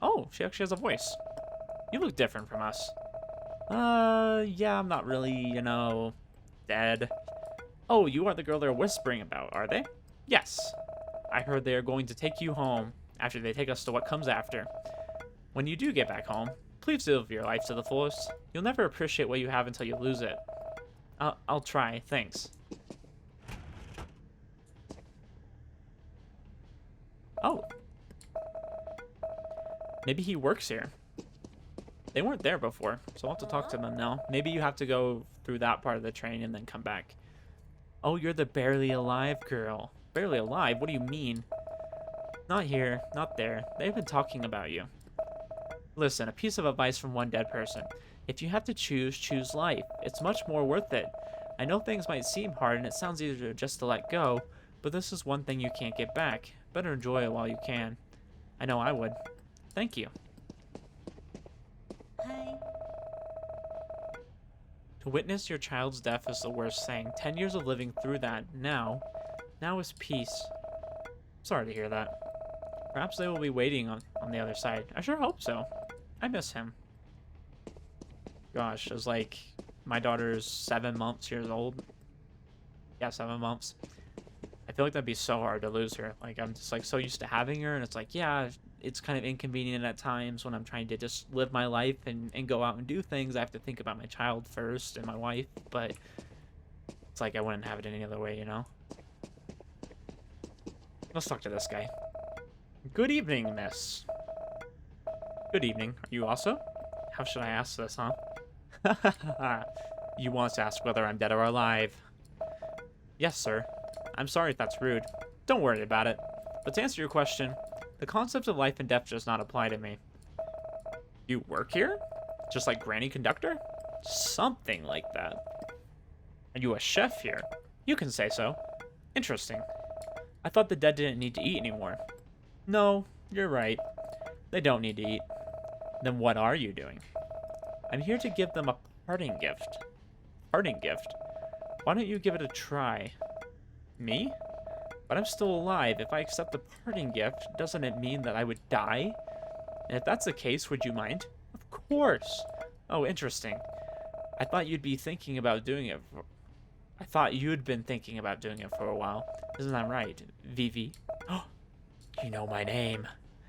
Oh, she actually has a voice. You look different from us. Yeah, I'm not really, dead. Oh, you are the girl they're whispering about, are they? Yes. I heard they are going to take you home after they take us to what comes after. When you do get back home, please live your life to the fullest. You'll never appreciate what you have until you lose it. I'll try, thanks. Oh. Maybe he works here. They weren't there before, so I'll have to talk to them now. Maybe you have to go through that part of the train and then come back. Oh, you're the barely alive girl. Barely alive? What do you mean? Not here, not there. They've been talking about you. Listen, a piece of advice from one dead person. If you have to choose, choose life. It's much more worth it. I know things might seem hard and it sounds easier just to let go, but this is one thing you can't get back. Better enjoy it while you can. I know I would. Thank you. Hi. To witness your child's death is the worst thing. 10 years of living through that. Now is peace. Sorry to hear that. Perhaps they will be waiting on the other side. I sure hope so. I miss him. Gosh, it was like my daughter's 7 years old. Yeah, 7 months. I feel like that'd be so hard to lose her. Like, I'm just like so used to having her, and it's like, yeah, it's kind of inconvenient at times when I'm trying to just live my life and go out and do things. I have to think about my child first and my wife, but it's like I wouldn't have it any other way, you know? Let's talk to this guy. Good evening, miss. Good evening. Are you also? How should I ask this, huh? You want to ask whether I'm dead or alive. Yes, sir. I'm sorry if that's rude. Don't worry about it. But to answer your question, the concept of life and death does not apply to me. You work here? Just like Granny Conductor? Something like that. Are you a chef here? You can say so. Interesting. I thought the dead didn't need to eat anymore. No, you're right. They don't need to eat. Then what are you doing? I'm here to give them a parting gift. Parting gift? Why don't you give it a try? Me? But I'm still alive. If I accept the parting gift, doesn't it mean that I would die? And if that's the case, would you mind? Of course. Oh, interesting. I thought you'd be thinking about doing it for... I thought you'd been thinking about doing it for a while. Isn't that right, Vivi? Oh, you know my name.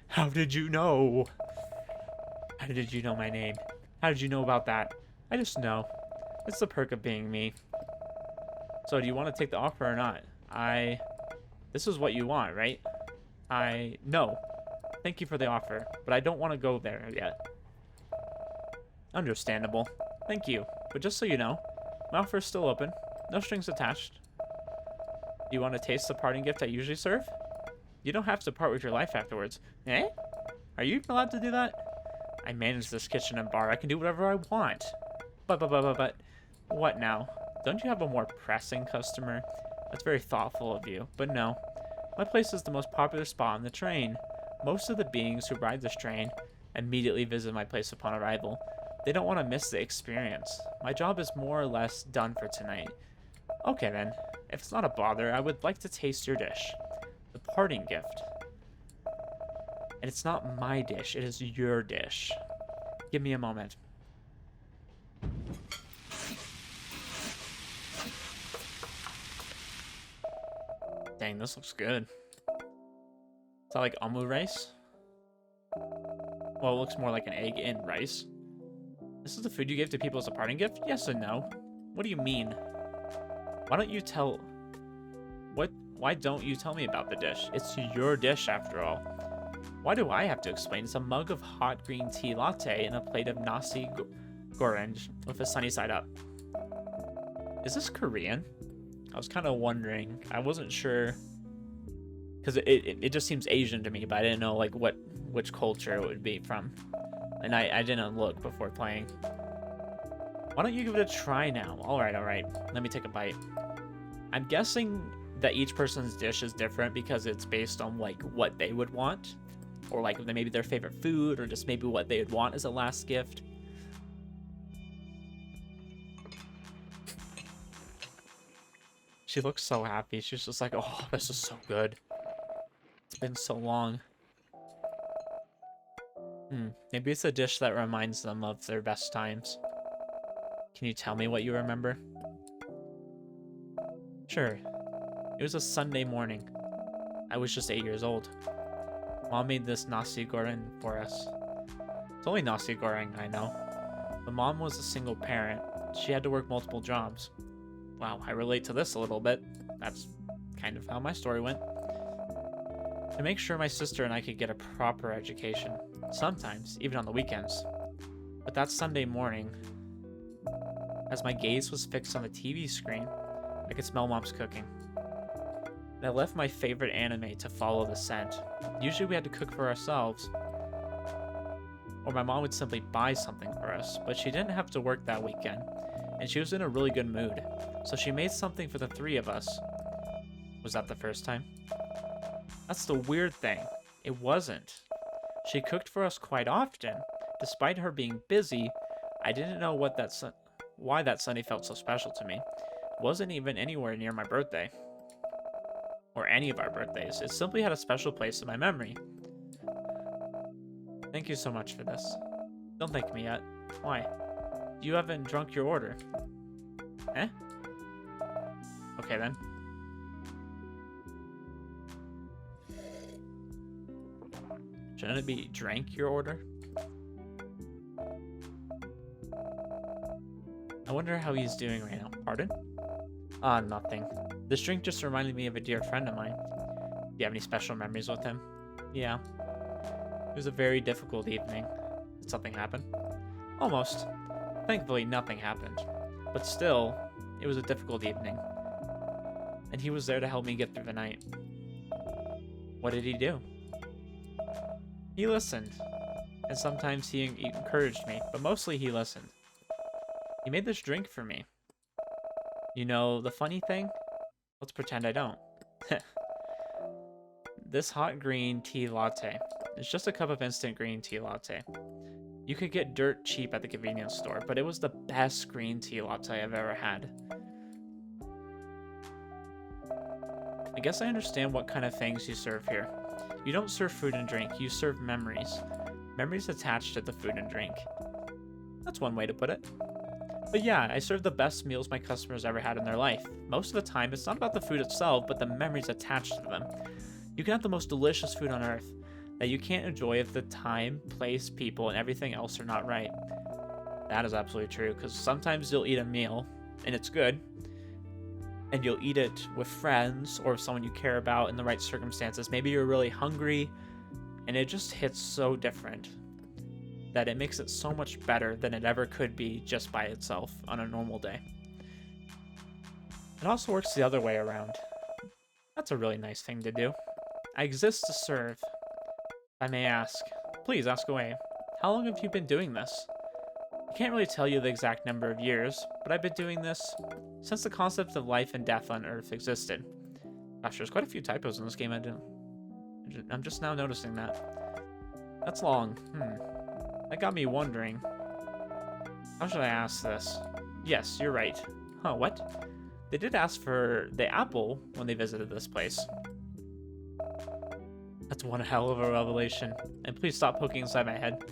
How did you know? How did you know my name? How did you know about that? I just know. It's the perk of being me. So do you want to take the offer or not? This is what you want, right? No. Thank you for the offer, but I don't want to go there yet. Understandable. Thank you. But just so you know, my offer is still open. No strings attached. Do you want to taste the parting gift I usually serve? You don't have to part with your life afterwards. Eh? Are you allowed to do that? I manage this kitchen and bar. I can do whatever I want. But, what now? Don't you have a more pressing customer? That's very thoughtful of you, but no. My place is the most popular spot on the train. Most of the beings who ride this train immediately visit my place upon arrival. They don't want to miss the experience. My job is more or less done for tonight. Okay then, if it's not a bother, I would like to taste your dish. The parting gift. And it's not my dish, it is your dish. Give me a moment. Dang, this looks good. Is that like omu rice? Well, it looks more like an egg and rice. This is the food you gave to people as a parting gift? Yes and no. What do you mean? Why don't you tell... Why don't you tell me about the dish? It's your dish, after all. Why do I have to explain? It's a mug of hot green tea latte and a plate of nasi goreng with a sunny side up. Is this Korean? I was kind of wondering. I wasn't sure. Because it just seems Asian to me, but I didn't know like which culture it would be from. And I didn't look before playing. Why don't you give it a try now? Alright. Let me take a bite. I'm guessing that each person's dish is different because it's based on like what they would want. Or like maybe their favorite food, or just maybe what they would want as a last gift. She looks so happy. She's just like, oh, this is so good. It's been so long. Maybe it's a dish that reminds them of their best times. Can you tell me what you remember? Sure. It was a Sunday morning. I was just 8 years old. Mom made this nasi goreng for us. It's only nasi goreng, I know. But Mom was a single parent. She had to work multiple jobs. Wow, I relate to this a little bit. That's kind of how my story went. To make sure my sister and I could get a proper education. Sometimes, even on the weekends. But that Sunday morning, as my gaze was fixed on the TV screen, I could smell Mom's cooking. And I left my favorite anime to follow the scent. Usually we had to cook for ourselves, or my mom would simply buy something for us, but she didn't have to work that weekend, and she was in a really good mood, so she made something for the three of us. Was that the first time? That's the weird thing. It wasn't. She cooked for us quite often. Despite her being busy, I didn't know why that Sunday felt so special to me. It wasn't even anywhere near my birthday. Or any of our birthdays. It simply had a special place in my memory. Thank you so much for this. Don't thank me yet. Why? You haven't drunk your order. Eh? Okay then. Shouldn't it be drank your order? I wonder how he's doing right now. Pardon? Nothing. This drink just reminded me of a dear friend of mine. Do you have any special memories with him? Yeah. It was a very difficult evening. Did something happen? Almost. Thankfully, nothing happened. But still, it was a difficult evening. And he was there to help me get through the night. What did he do? He listened. And sometimes he encouraged me, but mostly he listened. He made this drink for me. You know, the funny thing? Let's pretend I don't. This hot green tea latte. It's just a cup of instant green tea latte. You could get dirt cheap at the convenience store, but it was the best green tea latte I've ever had. I guess I understand what kind of things you serve here. You don't serve food and drink, you serve memories. Memories attached to the food and drink. That's one way to put it. But yeah, I serve the best meals my customers ever had in their life. Most of the time, it's not about the food itself, but the memories attached to them. You can have the most delicious food on earth that you can't enjoy if the time, place, people, and everything else are not right. That is absolutely true, because sometimes you'll eat a meal, and it's good, and you'll eat it with friends or someone you care about in the right circumstances. Maybe you're really hungry, and it just hits so different that it makes it so much better than it ever could be just by itself on a normal day. It also works the other way around. That's a really nice thing to do. I exist to serve. If I may ask, please ask away. How long have you been doing this? I can't really tell you the exact number of years, but I've been doing this since the concept of life and death on Earth existed. Gosh, there's quite a few typos in this game. I'm just now noticing that. That's long. That got me wondering. How should I ask this? Yes, you're right. Huh, what? They did ask for the apple when they visited this place. That's one hell of a revelation. And please stop poking inside my head.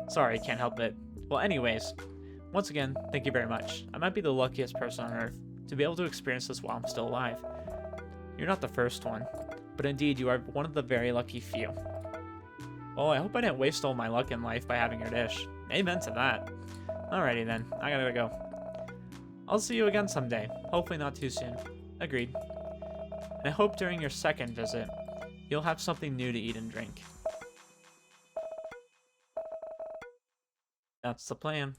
Sorry, can't help it. Well, anyways, once again, thank you very much. I might be the luckiest person on Earth to be able to experience this while I'm still alive. You're not the first one, but indeed you are one of the very lucky few. Well, I hope I didn't waste all my luck in life by having your dish. Amen to that. Alrighty then, I gotta go. I'll see you again someday. Hopefully not too soon. Agreed. And I hope during your second visit, you'll have something new to eat and drink. That's the plan.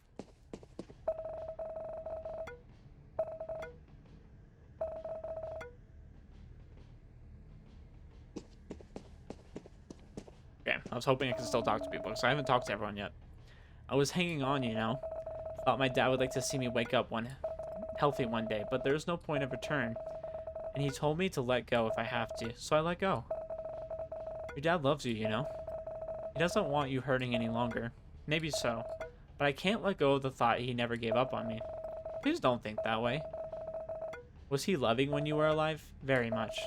Okay, I was hoping I could still talk to people, because I haven't talked to everyone yet. I was hanging on, you know. Thought my dad would like to see me wake up healthy one day, but there's no point of return. And he told me to let go if I have to, so I let go. Your dad loves you, you know. He doesn't want you hurting any longer. Maybe so. But I can't let go of the thought he never gave up on me. Please don't think that way. Was he loving when you were alive? Very much.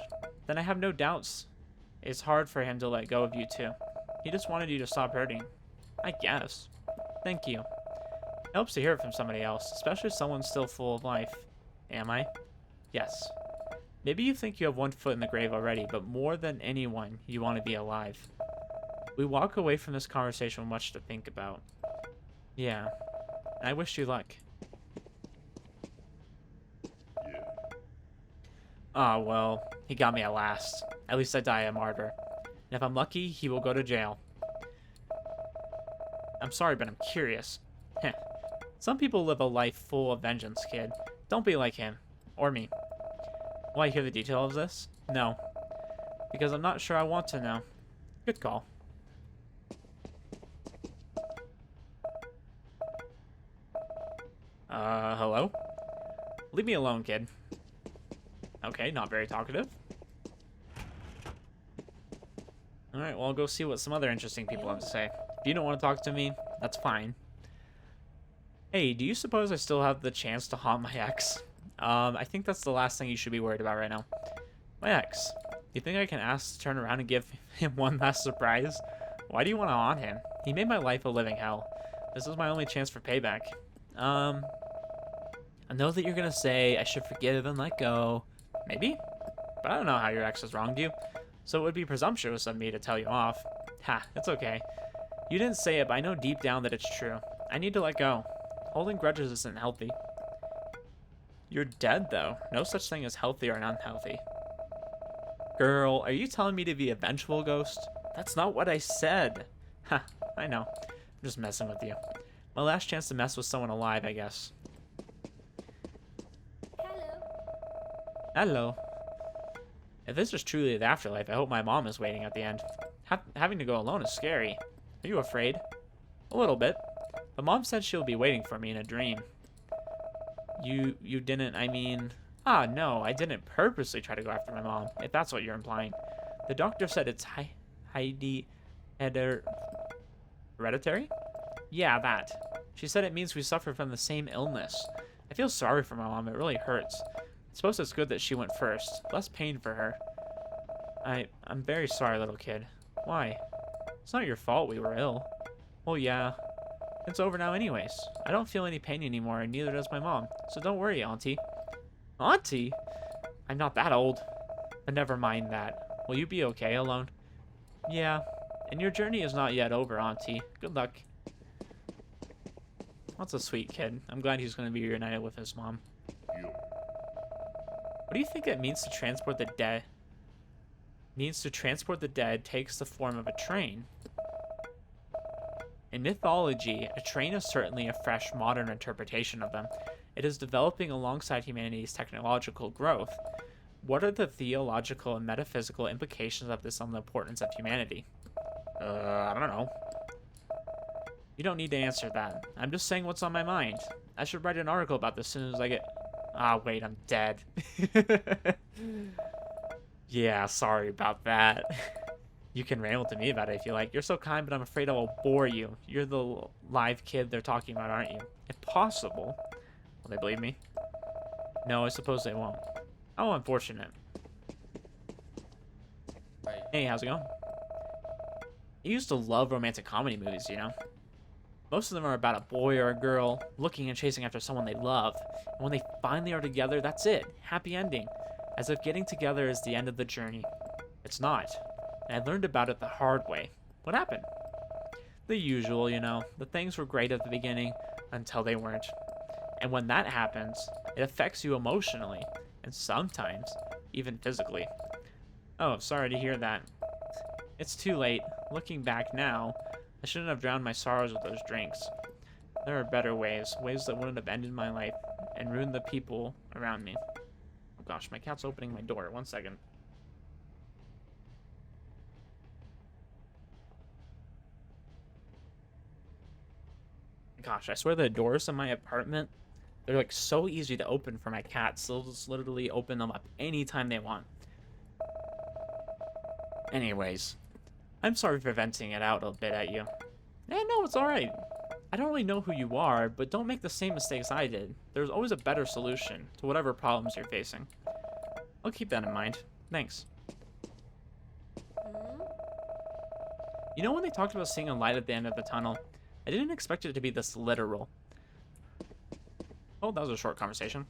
Then I have no doubts. It's hard for him to let go of you too. He just wanted you to stop hurting. I guess. Thank you. It helps to hear it from somebody else, especially someone still full of life. Am I? Yes. Maybe you think you have one foot in the grave already, but more than anyone, you want to be alive. We walk away from this conversation with much to think about. Yeah. I wish you luck. Ah, well, he got me at last. At least I die a martyr. And if I'm lucky, he will go to jail. I'm sorry, but I'm curious. Heh. Some people live a life full of vengeance, kid. Don't be like him. Or me. Will I hear the detail of this? No. Because I'm not sure I want to know. Good call. Hello? Leave me alone, kid. Okay, not very talkative. Alright, well, I'll go see what some other interesting people have to say. If you don't want to talk to me, that's fine. Hey, do you suppose I still have the chance to haunt my ex? I think that's the last thing you should be worried about right now. My ex. You think I can ask to turn around and give him one last surprise? Why do you want to haunt him? He made my life a living hell. This is my only chance for payback. I know that you're gonna say I should forgive and let go. Maybe? But I don't know how your ex has wronged you. So it would be presumptuous of me to tell you off. Ha, it's okay. You didn't say it, but I know deep down that it's true. I need to let go. Holding grudges isn't healthy. You're dead, though. No such thing as healthy or unhealthy. Girl, are you telling me to be a vengeful ghost? That's not what I said. Ha, I know. I'm just messing with you. My last chance to mess with someone alive, I guess. Hello. If this is truly the afterlife, I hope my mom is waiting at the end. Having to go alone is scary. Are you afraid? A little bit. But Mom said she'll be waiting for me in a dream. You didn't, I mean... Ah, no, I didn't purposely try to go after my mom, if that's what you're implying. The doctor said it's hereditary? Yeah, that. She said it means we suffer from the same illness. I feel sorry for my mom, it really hurts. I suppose it's good that she went first. Less pain for her. I'm very sorry, little kid. Why? It's not your fault we were ill. Well, yeah. It's over now anyways. I don't feel any pain anymore, and neither does my mom. So don't worry, Auntie. Auntie? I'm not that old. But never mind that. Will you be okay alone? Yeah. And your journey is not yet over, Auntie. Good luck. That's a sweet kid. I'm glad he's going to be reunited with his mom. What do you think it means to transport the dead? Means to transport the dead takes the form of a train. In mythology, a train is certainly a fresh, modern interpretation of them. It is developing alongside humanity's technological growth. What are the theological and metaphysical implications of this on the importance of humanity? I don't know. You don't need to answer that. I'm just saying what's on my mind. I should write an article about this as soon as I get... Ah, wait, I'm dead. Yeah, sorry about that. You can ramble to me about it if you like. You're so kind, but I'm afraid I will bore you. You're the live kid they're talking about, aren't you? If possible. Will they believe me? No, I suppose they won't. Oh, unfortunate. Hey, how's it going? I used to love romantic comedy movies, you know? Most of them are about a boy or a girl looking and chasing after someone they love. And when they finally are together, that's it. Happy ending. As if getting together is the end of the journey. It's not. And I learned about it the hard way. What happened? The usual, you know. The things were great at the beginning until they weren't. And when that happens, it affects you emotionally. And sometimes, even physically. Oh, sorry to hear that. It's too late. Looking back now, I shouldn't have drowned my sorrows with those drinks. There are better ways. Ways that wouldn't have ended my life and ruined the people around me. Oh gosh, my cat's opening my door. 1 second. Gosh, I swear the doors in my apartment, they're like so easy to open for my cats. They'll just literally open them up anytime they want. Anyways, I'm sorry for venting it out a bit at you. No, it's alright. I don't really know who you are, but don't make the same mistakes I did. There's always a better solution to whatever problems you're facing. I'll keep that in mind. Thanks. You know when they talked about seeing a light at the end of the tunnel? I didn't expect it to be this literal. Oh, that was a short conversation.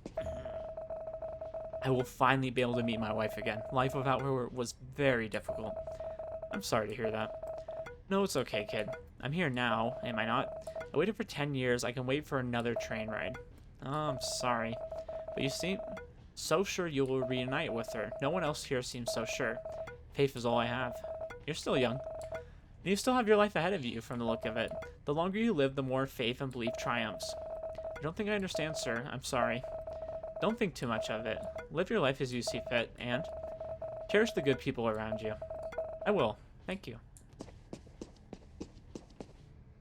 I will finally be able to meet my wife again. Life without her was very difficult. I'm sorry to hear that. No, it's okay, kid. I'm here now, am I not? I waited for 10 years. I can wait for another train ride. Oh, I'm sorry. But you see, so sure you will reunite with her. No one else here seems so sure. Faith is all I have. You're still young. And you still have your life ahead of you from the look of it. The longer you live, the more faith and belief triumphs. I don't think I understand, sir. I'm sorry. Don't think too much of it. Live your life as you see fit, and cherish the good people around you. I will. Thank you.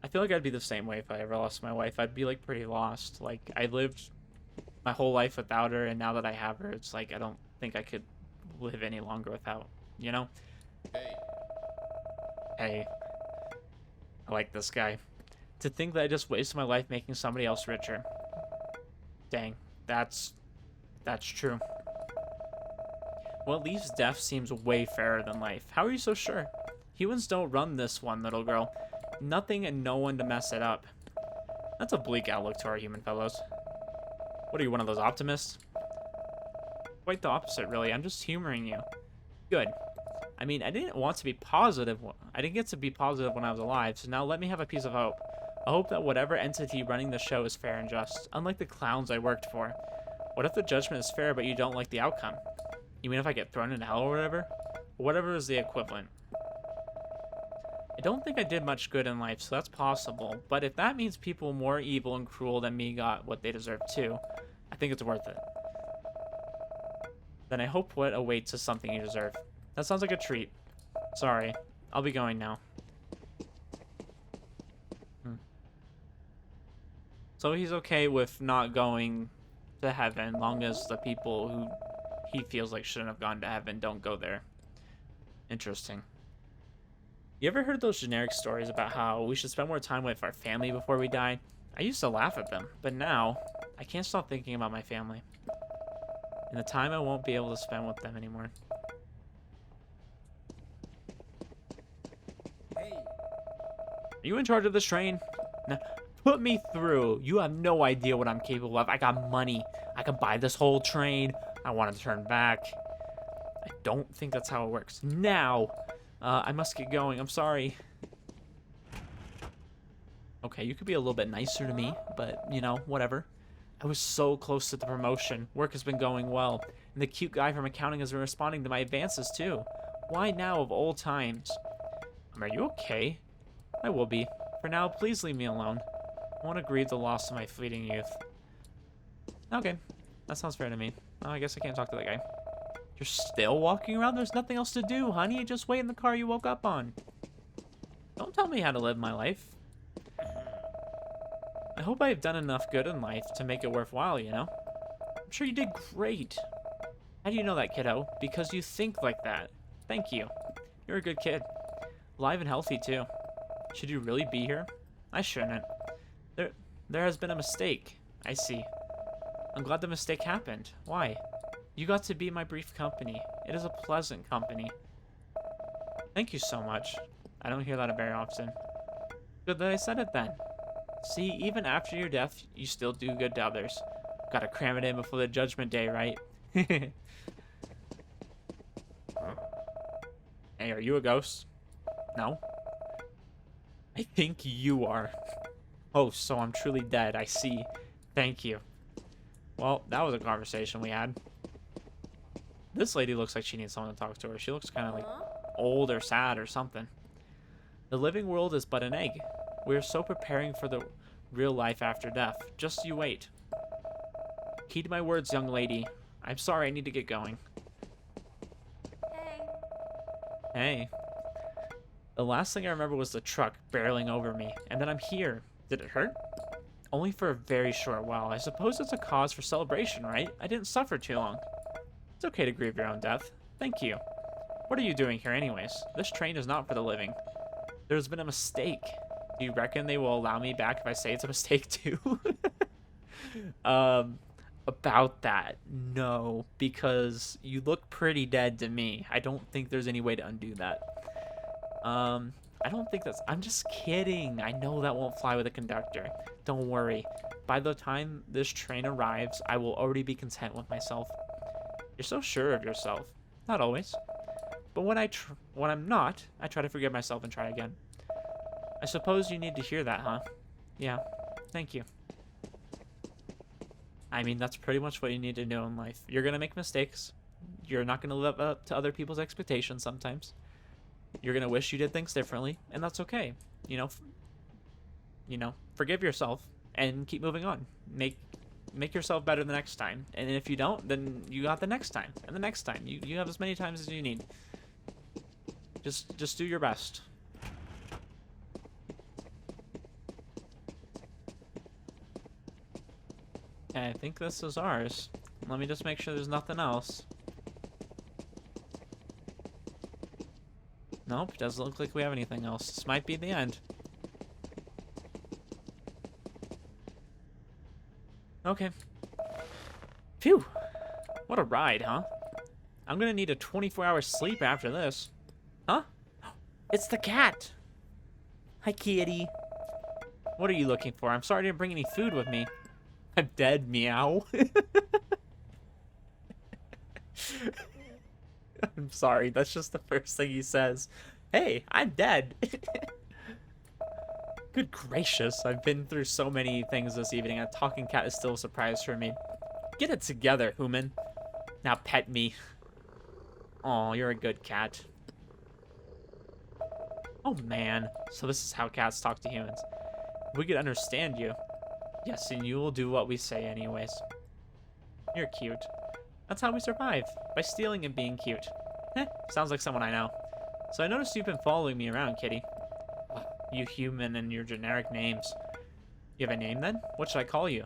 I feel like I'd be the same way if I ever lost my wife. I'd be, like, pretty lost. Like, I lived my whole life without her, and now that I have her, it's like I don't think I could live any longer without, you know? Hey. I like this guy. To think that I just wasted my life making somebody else richer. Dang. That's true. Well, at least death seems way fairer than life. How are you so sure? Humans don't run this one, little girl. Nothing and no one to mess it up. That's a bleak outlook to our human fellows. What are you, one of those optimists? Quite the opposite, really. I'm just humoring you. Good. I mean, I didn't want to be positive. I didn't get to be positive when I was alive, so now let me have a piece of hope. I hope that whatever entity running the show is fair and just, unlike the clowns I worked for. What if the judgment is fair, but you don't like the outcome? You mean if I get thrown into hell or whatever? Whatever is the equivalent. I don't think I did much good in life, so that's possible. But if that means people more evil and cruel than me got what they deserve too, I think it's worth it. Then I hope what awaits is something you deserve. That sounds like a treat. Sorry. I'll be going now. So he's okay with not going to heaven, long as the people who he feels like shouldn't have gone to heaven don't go there. Interesting. You ever heard those generic stories about how we should spend more time with our family before we die? I used to laugh at them, but now I can't stop thinking about my family and the time I won't be able to spend with them anymore. Hey. Are you in charge of this train? No, put me through. You have no idea what I'm capable of. I got money. I can buy this whole train. I want to turn back. I don't think that's how it works. Now, I must get going. I'm sorry. Okay, you could be a little bit nicer to me, but, you know, whatever. I was so close to the promotion. Work has been going well. And the cute guy from accounting has been responding to my advances, too. Why now of all times? Are you okay? I will be. For now, please leave me alone. I won't grieve the loss of my fleeting youth. Okay, that sounds fair to me. Oh, I guess I can't talk to that guy. You're still walking around? There's nothing else to do, honey. Just wait in the car you woke up on. Don't tell me how to live my life. I hope I have done enough good in life to make it worthwhile, you know? I'm sure you did great. How do you know that, kiddo? Because you think like that. Thank you. You're a good kid. Alive and healthy, too. Should you really be here? I shouldn't. There has been a mistake. I see. I'm glad the mistake happened. Why? You got to be my brief company. It is a pleasant company. Thank you so much. I don't hear that very often. Good that I said it then. See, even after your death, you still do good to others. Gotta cram it in before the judgment day, right? Hey, are you a ghost? No? I think you are. Oh, so I'm truly dead. I see. Thank you. Well, that was a conversation we had. This lady looks like she needs someone to talk to her. She looks kind of like old or sad or something. The living world is but an egg. We are so preparing for the real life after death. Just you wait. Heed my words, young lady. I'm sorry, I need to get going. Hey. Hey. The last thing I remember was the truck barreling over me, and then I'm here. Did it hurt? Only for a very short while. I suppose it's a cause for celebration, right? I didn't suffer too long. It's okay to grieve your own death. Thank you. What are you doing here anyways? This train is not for the living. There's been a mistake. Do you reckon they will allow me back if I say it's a mistake too? About that, no, because you look pretty dead to me. I don't think there's any way to undo that. I don't think that's... I'm just kidding. I know that won't fly with a conductor. Don't worry. By the time this train arrives, I will already be content with myself. You're so sure of yourself. Not always. But when I'm not, I try to forgive myself and try again. I suppose you need to hear that, huh? Yeah. Thank you. I mean, that's pretty much what you need to know in life. You're going to make mistakes. You're not going to live up to other people's expectations sometimes. You're going to wish you did things differently, and that's okay. You know, forgive yourself and keep moving on. Make yourself better the next time. And if you don't, then you got the next time and the next time. You have as many times as you need. Just do your best. Okay, I think this is ours. Let me just make sure there's nothing else. Nope, doesn't look like we have anything else. This might be the end. Okay. Phew. What a ride, huh? I'm gonna need a 24-hour sleep after this. Huh? It's the cat! Hi, kitty. What are you looking for? I'm sorry I didn't bring any food with me. I'm dead, meow. I'm sorry, that's just the first thing he says. Hey, I'm dead. Good gracious, I've been through so many things this evening. A talking cat is still a surprise for me. Get it together, human. Now pet me. Aw, you're a good cat. Oh man, so this is how cats talk to humans. We could understand you. Yes, and you will do what we say anyways. You're cute. That's how we survive, by stealing and being cute. Sounds like someone I know. So I noticed you've been following me around, kitty. You human and your generic names. You have a name then? What should I call you?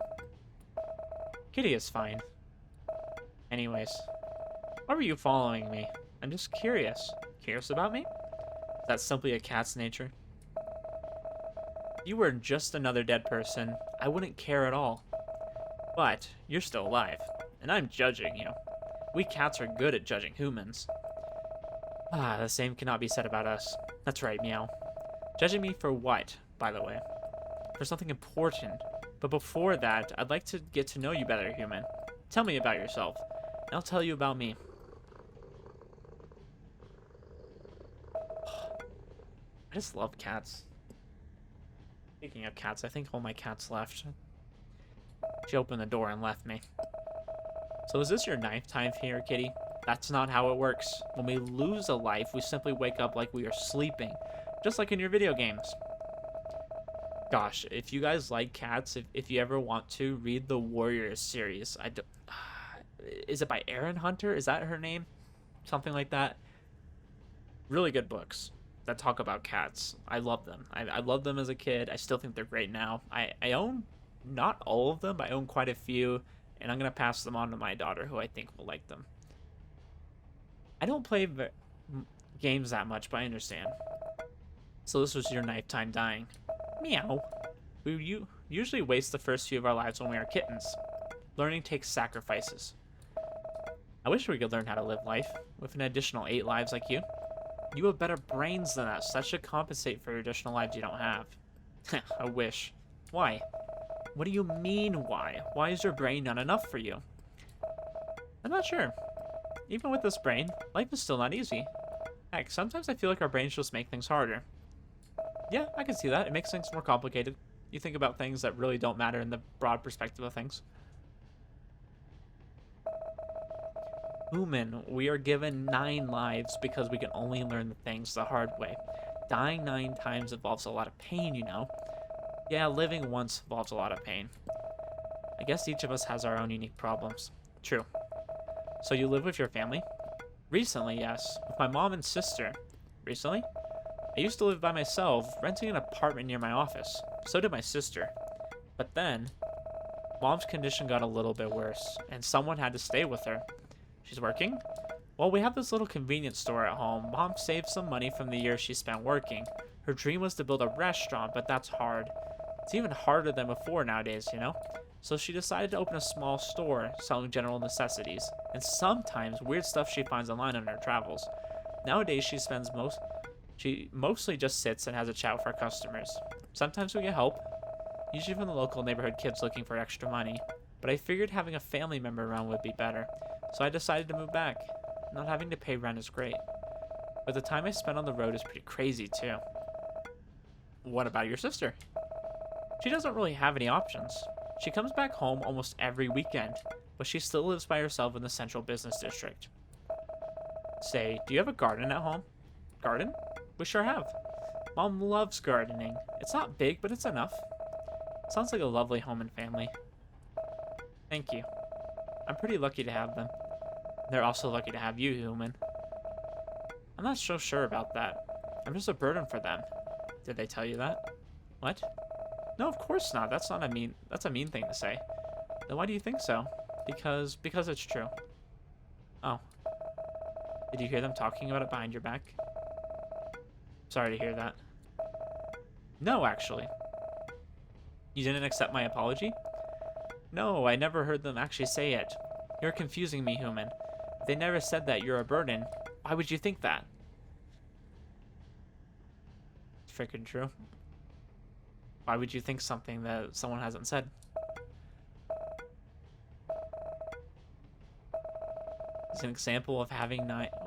Kitty is fine. Anyways, why were you following me? I'm just curious. Curious about me? Is that simply a cat's nature? If you were just another dead person, I wouldn't care at all. But you're still alive, and I'm judging you. We cats are good at judging humans. Ah, the same cannot be said about us. That's right, meow. Judging me for what, by the way? For something important. But before that, I'd like to get to know you better, human. Tell me about yourself, and I'll tell you about me. I just love cats. Speaking of cats, I think all my cats left. She opened the door and left me. So is this your ninth time here, kitty? That's not how it works. When we lose a life, we simply wake up like we are sleeping. Just like in your video games. Gosh, if you guys like cats, if you ever want to, read the Warriors series. Is it by Erin Hunter? Is that her name? Something like that. Really good books that talk about cats. I love them. I loved them as a kid. I still think they're great now. I own not all of them, but I own quite a few, and I'm going to pass them on to my daughter, who I think will like them. I don't play games that much, but I understand. So this was your ninth time dying. Meow. We usually waste the first few of our lives when we are kittens. Learning takes sacrifices. I wish we could learn how to live life with an additional 8 lives like you. You have better brains than us. That should compensate for your additional lives you don't have. I wish. Why? What do you mean, why? Why is your brain not enough for you? I'm not sure. Even with this brain, life is still not easy. Heck, sometimes I feel like our brains just make things harder. Yeah, I can see that. It makes things more complicated. You think about things that really don't matter in the broad perspective of things. Human, we are given 9 lives because we can only learn the things the hard way. Dying 9 times involves a lot of pain, you know. Yeah, living once involves a lot of pain. I guess each of us has our own unique problems. True. So you live with your family? Recently, yes. With my mom and sister. Recently? I used to live by myself, renting an apartment near my office. So did my sister. But then, Mom's condition got a little bit worse, and someone had to stay with her. She's working? Well, we have this little convenience store at home. Mom saved some money from the year she spent working. Her dream was to build a restaurant, but that's hard. It's even harder than before nowadays, you know? So she decided to open a small store selling general necessities, and sometimes weird stuff she finds online on her travels. Nowadays, she spends She mostly just sits and has a chat with our customers. Sometimes we get help, usually from the local neighborhood kids looking for extra money, but I figured having a family member around would be better, so I decided to move back. Not having to pay rent is great, but the time I spend on the road is pretty crazy too. What about your sister? She doesn't really have any options. She comes back home almost every weekend, but she still lives by herself in the central business district. Say, do you have a garden at home? Garden? We sure have. Mom loves gardening. It's not big, but it's enough. Sounds like a lovely home and family. Thank you. I'm pretty lucky to have them. They're also lucky to have you, human. I'm not so sure about that. I'm just a burden for them. Did they tell you that? What? No, of course not. That's a mean thing to say. Then why do you think so? Because it's true. Oh. Did you hear them talking about it behind your back? Sorry to hear that. No, actually. You didn't accept my apology? No, I never heard them actually say it. You're confusing me, human. If they never said that you're a burden, why would you think that? It's freaking true. Why would you think something that someone hasn't said? It's an example of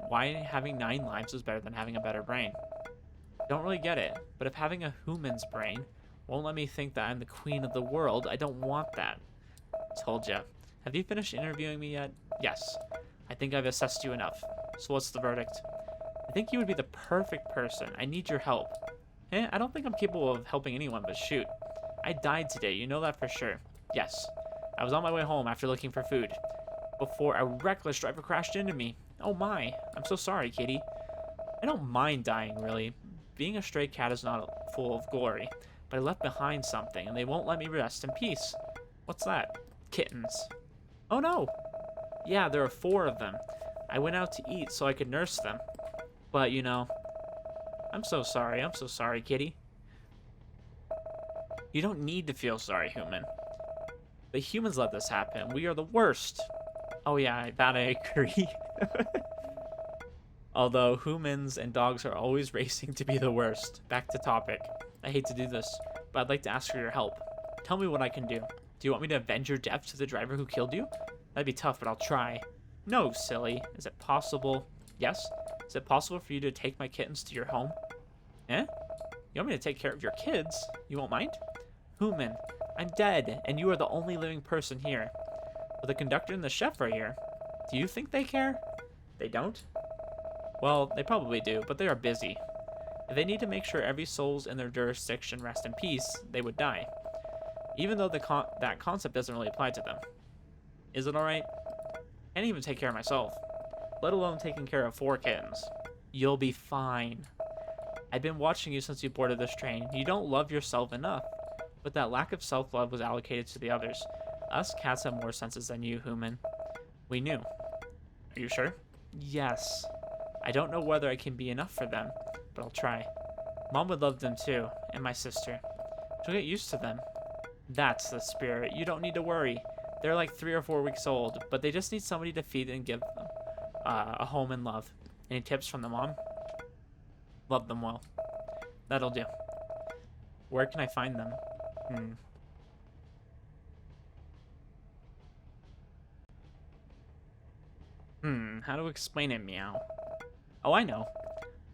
why having 9 lives is better than having a better brain. Don't really get it, but if having a human's brain won't let me think that I'm the queen of the world, I don't want that. Told ya. Have you finished interviewing me yet? Yes. I think I've assessed you enough. So what's the verdict? I think you would be the perfect person. I need your help. I don't think I'm capable of helping anyone, but shoot. I died today, you know that for sure. Yes. I was on my way home after looking for food, before a reckless driver crashed into me. Oh my. I'm so sorry, kitty. I don't mind dying, really. Being a stray cat is not full of glory, but I left behind something, and they won't let me rest in peace. What's that? Kittens. Oh no! Yeah, there are 4 of them. I went out to eat so I could nurse them. But, you know, I'm so sorry, kitty. You don't need to feel sorry, human. The humans let this happen. We are the worst. Oh yeah, that I agree. Although humans and dogs are always racing to be the worst. Back to topic. I hate to do this, but I'd like to ask for your help. Tell me what I can do. Do you want me to avenge your death to the driver who killed you? That'd be tough, but I'll try. No, silly. Is it possible? Yes? Is it possible for you to take my kittens to your home? Eh? You want me to take care of your kids? You won't mind? Human, I'm dead, and you are the only living person here. But the conductor and the chef are here. Do you think they care? They don't? Well, they probably do, but they are busy. If they need to make sure every soul's in their jurisdiction rest in peace, they would die. Even though that concept doesn't really apply to them. Is it alright? I can't even take care of myself, let alone taking care of 4 kittens. You'll be fine. I've been watching you since you boarded this train. You don't love yourself enough, but that lack of self-love was allocated to the others. Us cats have more senses than you, human. We knew. Are you sure? Yes. I don't know whether I can be enough for them, but I'll try. Mom would love them too, and my sister. She'll get used to them. That's the spirit. You don't need to worry. They're like 3 or 4 weeks old, but they just need somebody to feed and give them a home and love. Any tips from the mom? Love them well. That'll do. Where can I find them? How to explain it, meow? Oh, I know.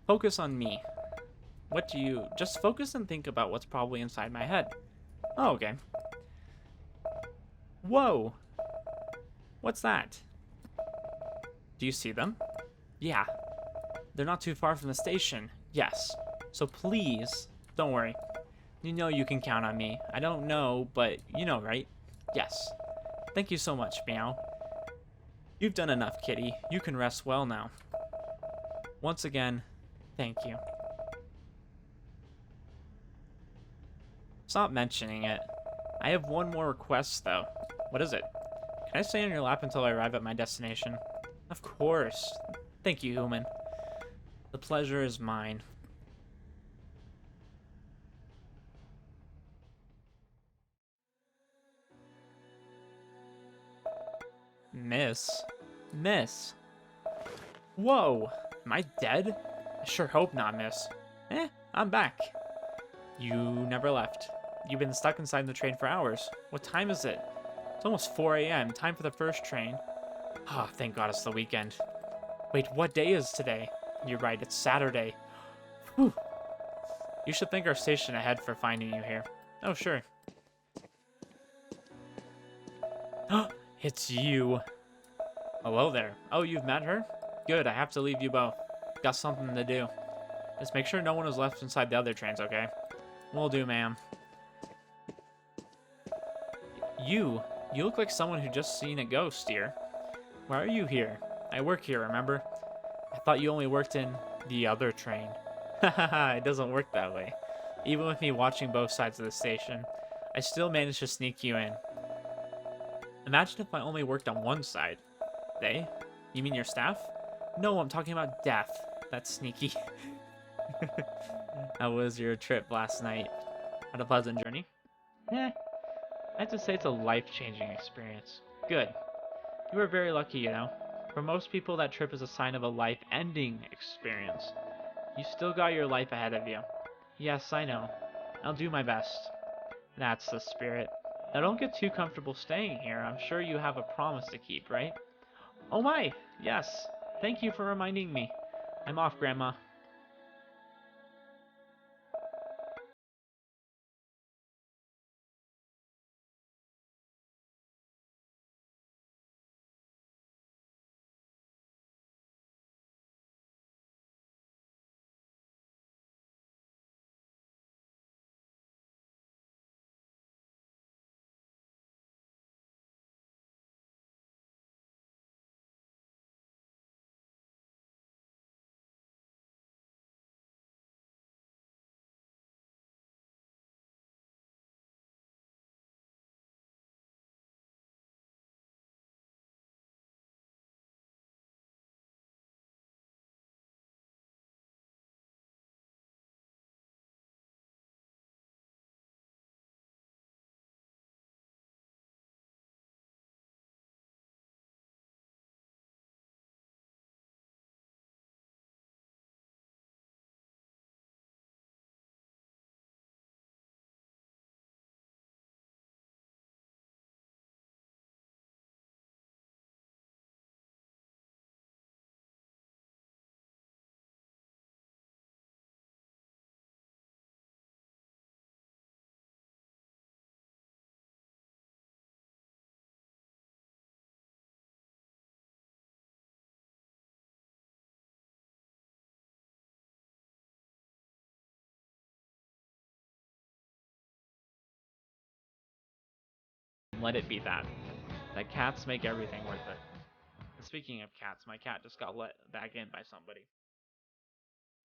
Focus on me. Just focus and think about what's probably inside my head. Oh, okay. Whoa! What's that? Do you see them? Yeah. They're not too far from the station. Yes. So please, don't worry. You know you can count on me. I don't know, but you know, right? Yes. Thank you so much, meow. You've done enough, kitty. You can rest well now. Once again, thank you. Stop mentioning it. I have one more request, though. What is it? Can I stay on your lap until I arrive at my destination? Of course. Thank you, human. The pleasure is mine. Miss? Whoa! Am I dead? I sure hope not, miss. I'm back. You never left. You've been stuck inside the train for hours. What time is it? It's almost 4 a.m. Time for the first train. Ah, thank God it's the weekend. Wait, what day is today? You're right, it's Saturday. Whew. You should thank our station ahead for finding you here. Oh, sure. It's you. Hello there. Oh, you've met her? Good, I have to leave you both. Got something to do. Just make sure no one is left inside the other trains, okay? Will do, ma'am. You look like someone who just seen a ghost here. Why are you here? I work here, remember? I thought you only worked in the other train. Hahaha, it doesn't work that way. Even with me watching both sides of the station, I still managed to sneak you in. Imagine if I only worked on one side. They? You mean your staff? No, I'm talking about death. That's sneaky. How was your trip last night? Had a pleasant journey? I have to say it's a life-changing experience. Good. You were very lucky, you know. For most people, that trip is a sign of a life-ending experience. You still got your life ahead of you. Yes, I know. I'll do my best. That's the spirit. Now don't get too comfortable staying here. I'm sure you have a promise to keep, right? Oh my! Yes. Thank you for reminding me. I'm off, Grandma. Let it be that. That cats make everything worth it. And speaking of cats, my cat just got let back in by somebody.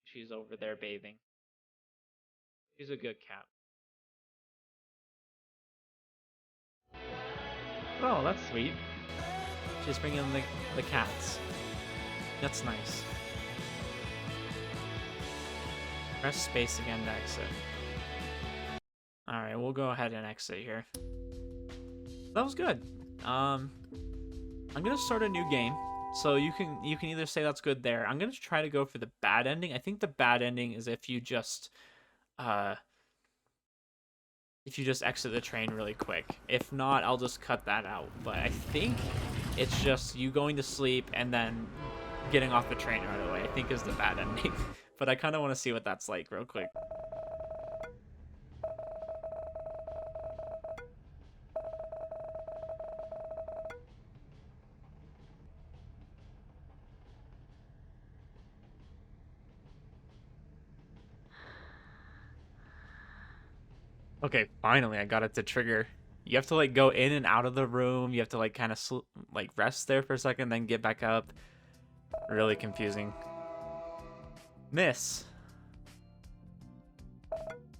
She's over there bathing. She's a good cat. Oh, that's sweet. She's bringing the cats. That's nice. Press space again to exit. Alright, we'll go ahead and exit here. That was good. I'm gonna start a new game. So you can either say that's good there. I'm gonna try to go for the bad ending. I think the bad ending is if you just exit the train really quick. If not, I'll just cut that out. But I think it's just you going to sleep and then getting off the train right away, I think is the bad ending. But I kind of want to see what that's like real quick. Okay, finally I got it to trigger. You have to like go in and out of the room. You have to like kind of like rest there for a second, then get back up. Really confusing. Miss.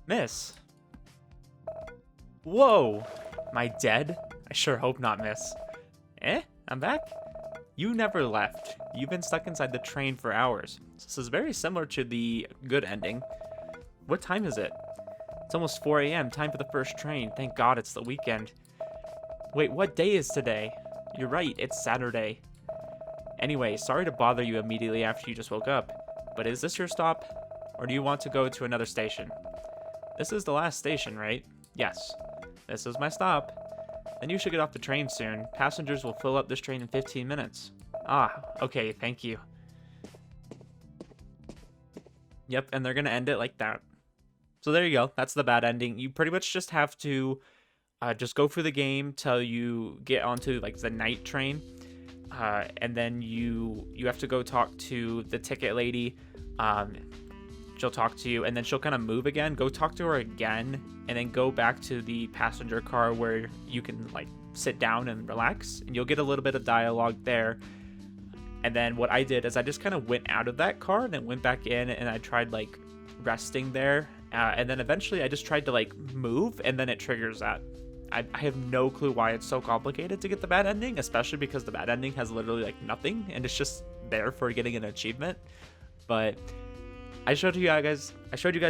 Miss. Whoa. Am I dead? I sure hope not, miss. I'm back? You never left. You've been stuck inside the train for hours. This is very similar to the good ending. What time is it? It's almost 4 a.m. Time for the first train. Thank God it's the weekend. Wait, what day is today? You're right, it's Saturday. Anyway, sorry to bother you immediately after you just woke up. But is this your stop? or do you want to go to another station? This is the last station, right? Yes. This is my stop. Then you should get off the train soon. Passengers will fill up this train in 15 minutes. Ah, okay, thank you. Yep, and they're gonna end it like that. So there you go. That's the bad ending. You pretty much just have to just go through the game till you get onto like the night train, and then you have to go talk to the ticket lady. She'll talk to you, and then she'll kind of move again. Go talk to her again, and then go back to the passenger car where you can like sit down and relax, and you'll get a little bit of dialogue there. And then what I did is I just kind of went out of that car and then went back in, and I tried like resting there, and then eventually I just tried to like move, and then it triggers that. I have no clue why it's so complicated to get the bad ending, especially because the bad ending has literally like nothing, and it's just there for getting an achievement. But I showed you guys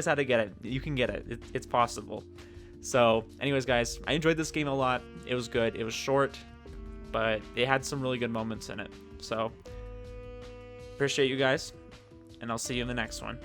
how to get it. You can get it. It's possible. So anyways, guys, I enjoyed this game a lot. It was good. It was short, but it had some really good moments in it. So appreciate you guys, and I'll see you in the next one.